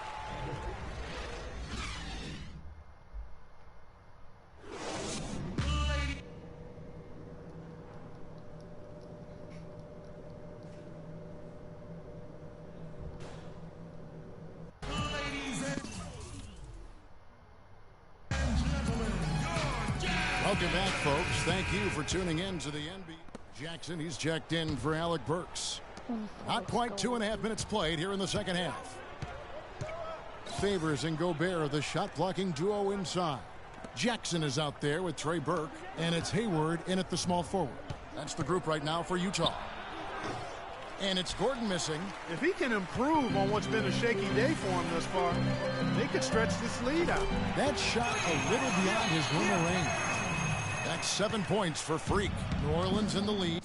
Welcome back, folks. Thank you for tuning in to the NBA. Jackson, he's checked in for Alec Burks. Not quite 2.5 minutes played here in the second half. Favors and Gobert, the shot-blocking duo inside. Jackson is out there with Trey Burke, and it's Hayward in at the small forward. That's the group right now for Utah. And it's Gordon missing. If he can improve on what's been a shaky day for him thus far, they could stretch this lead out. That shot a little beyond his normal range. That's 7 points for Freak. New Orleans in the lead.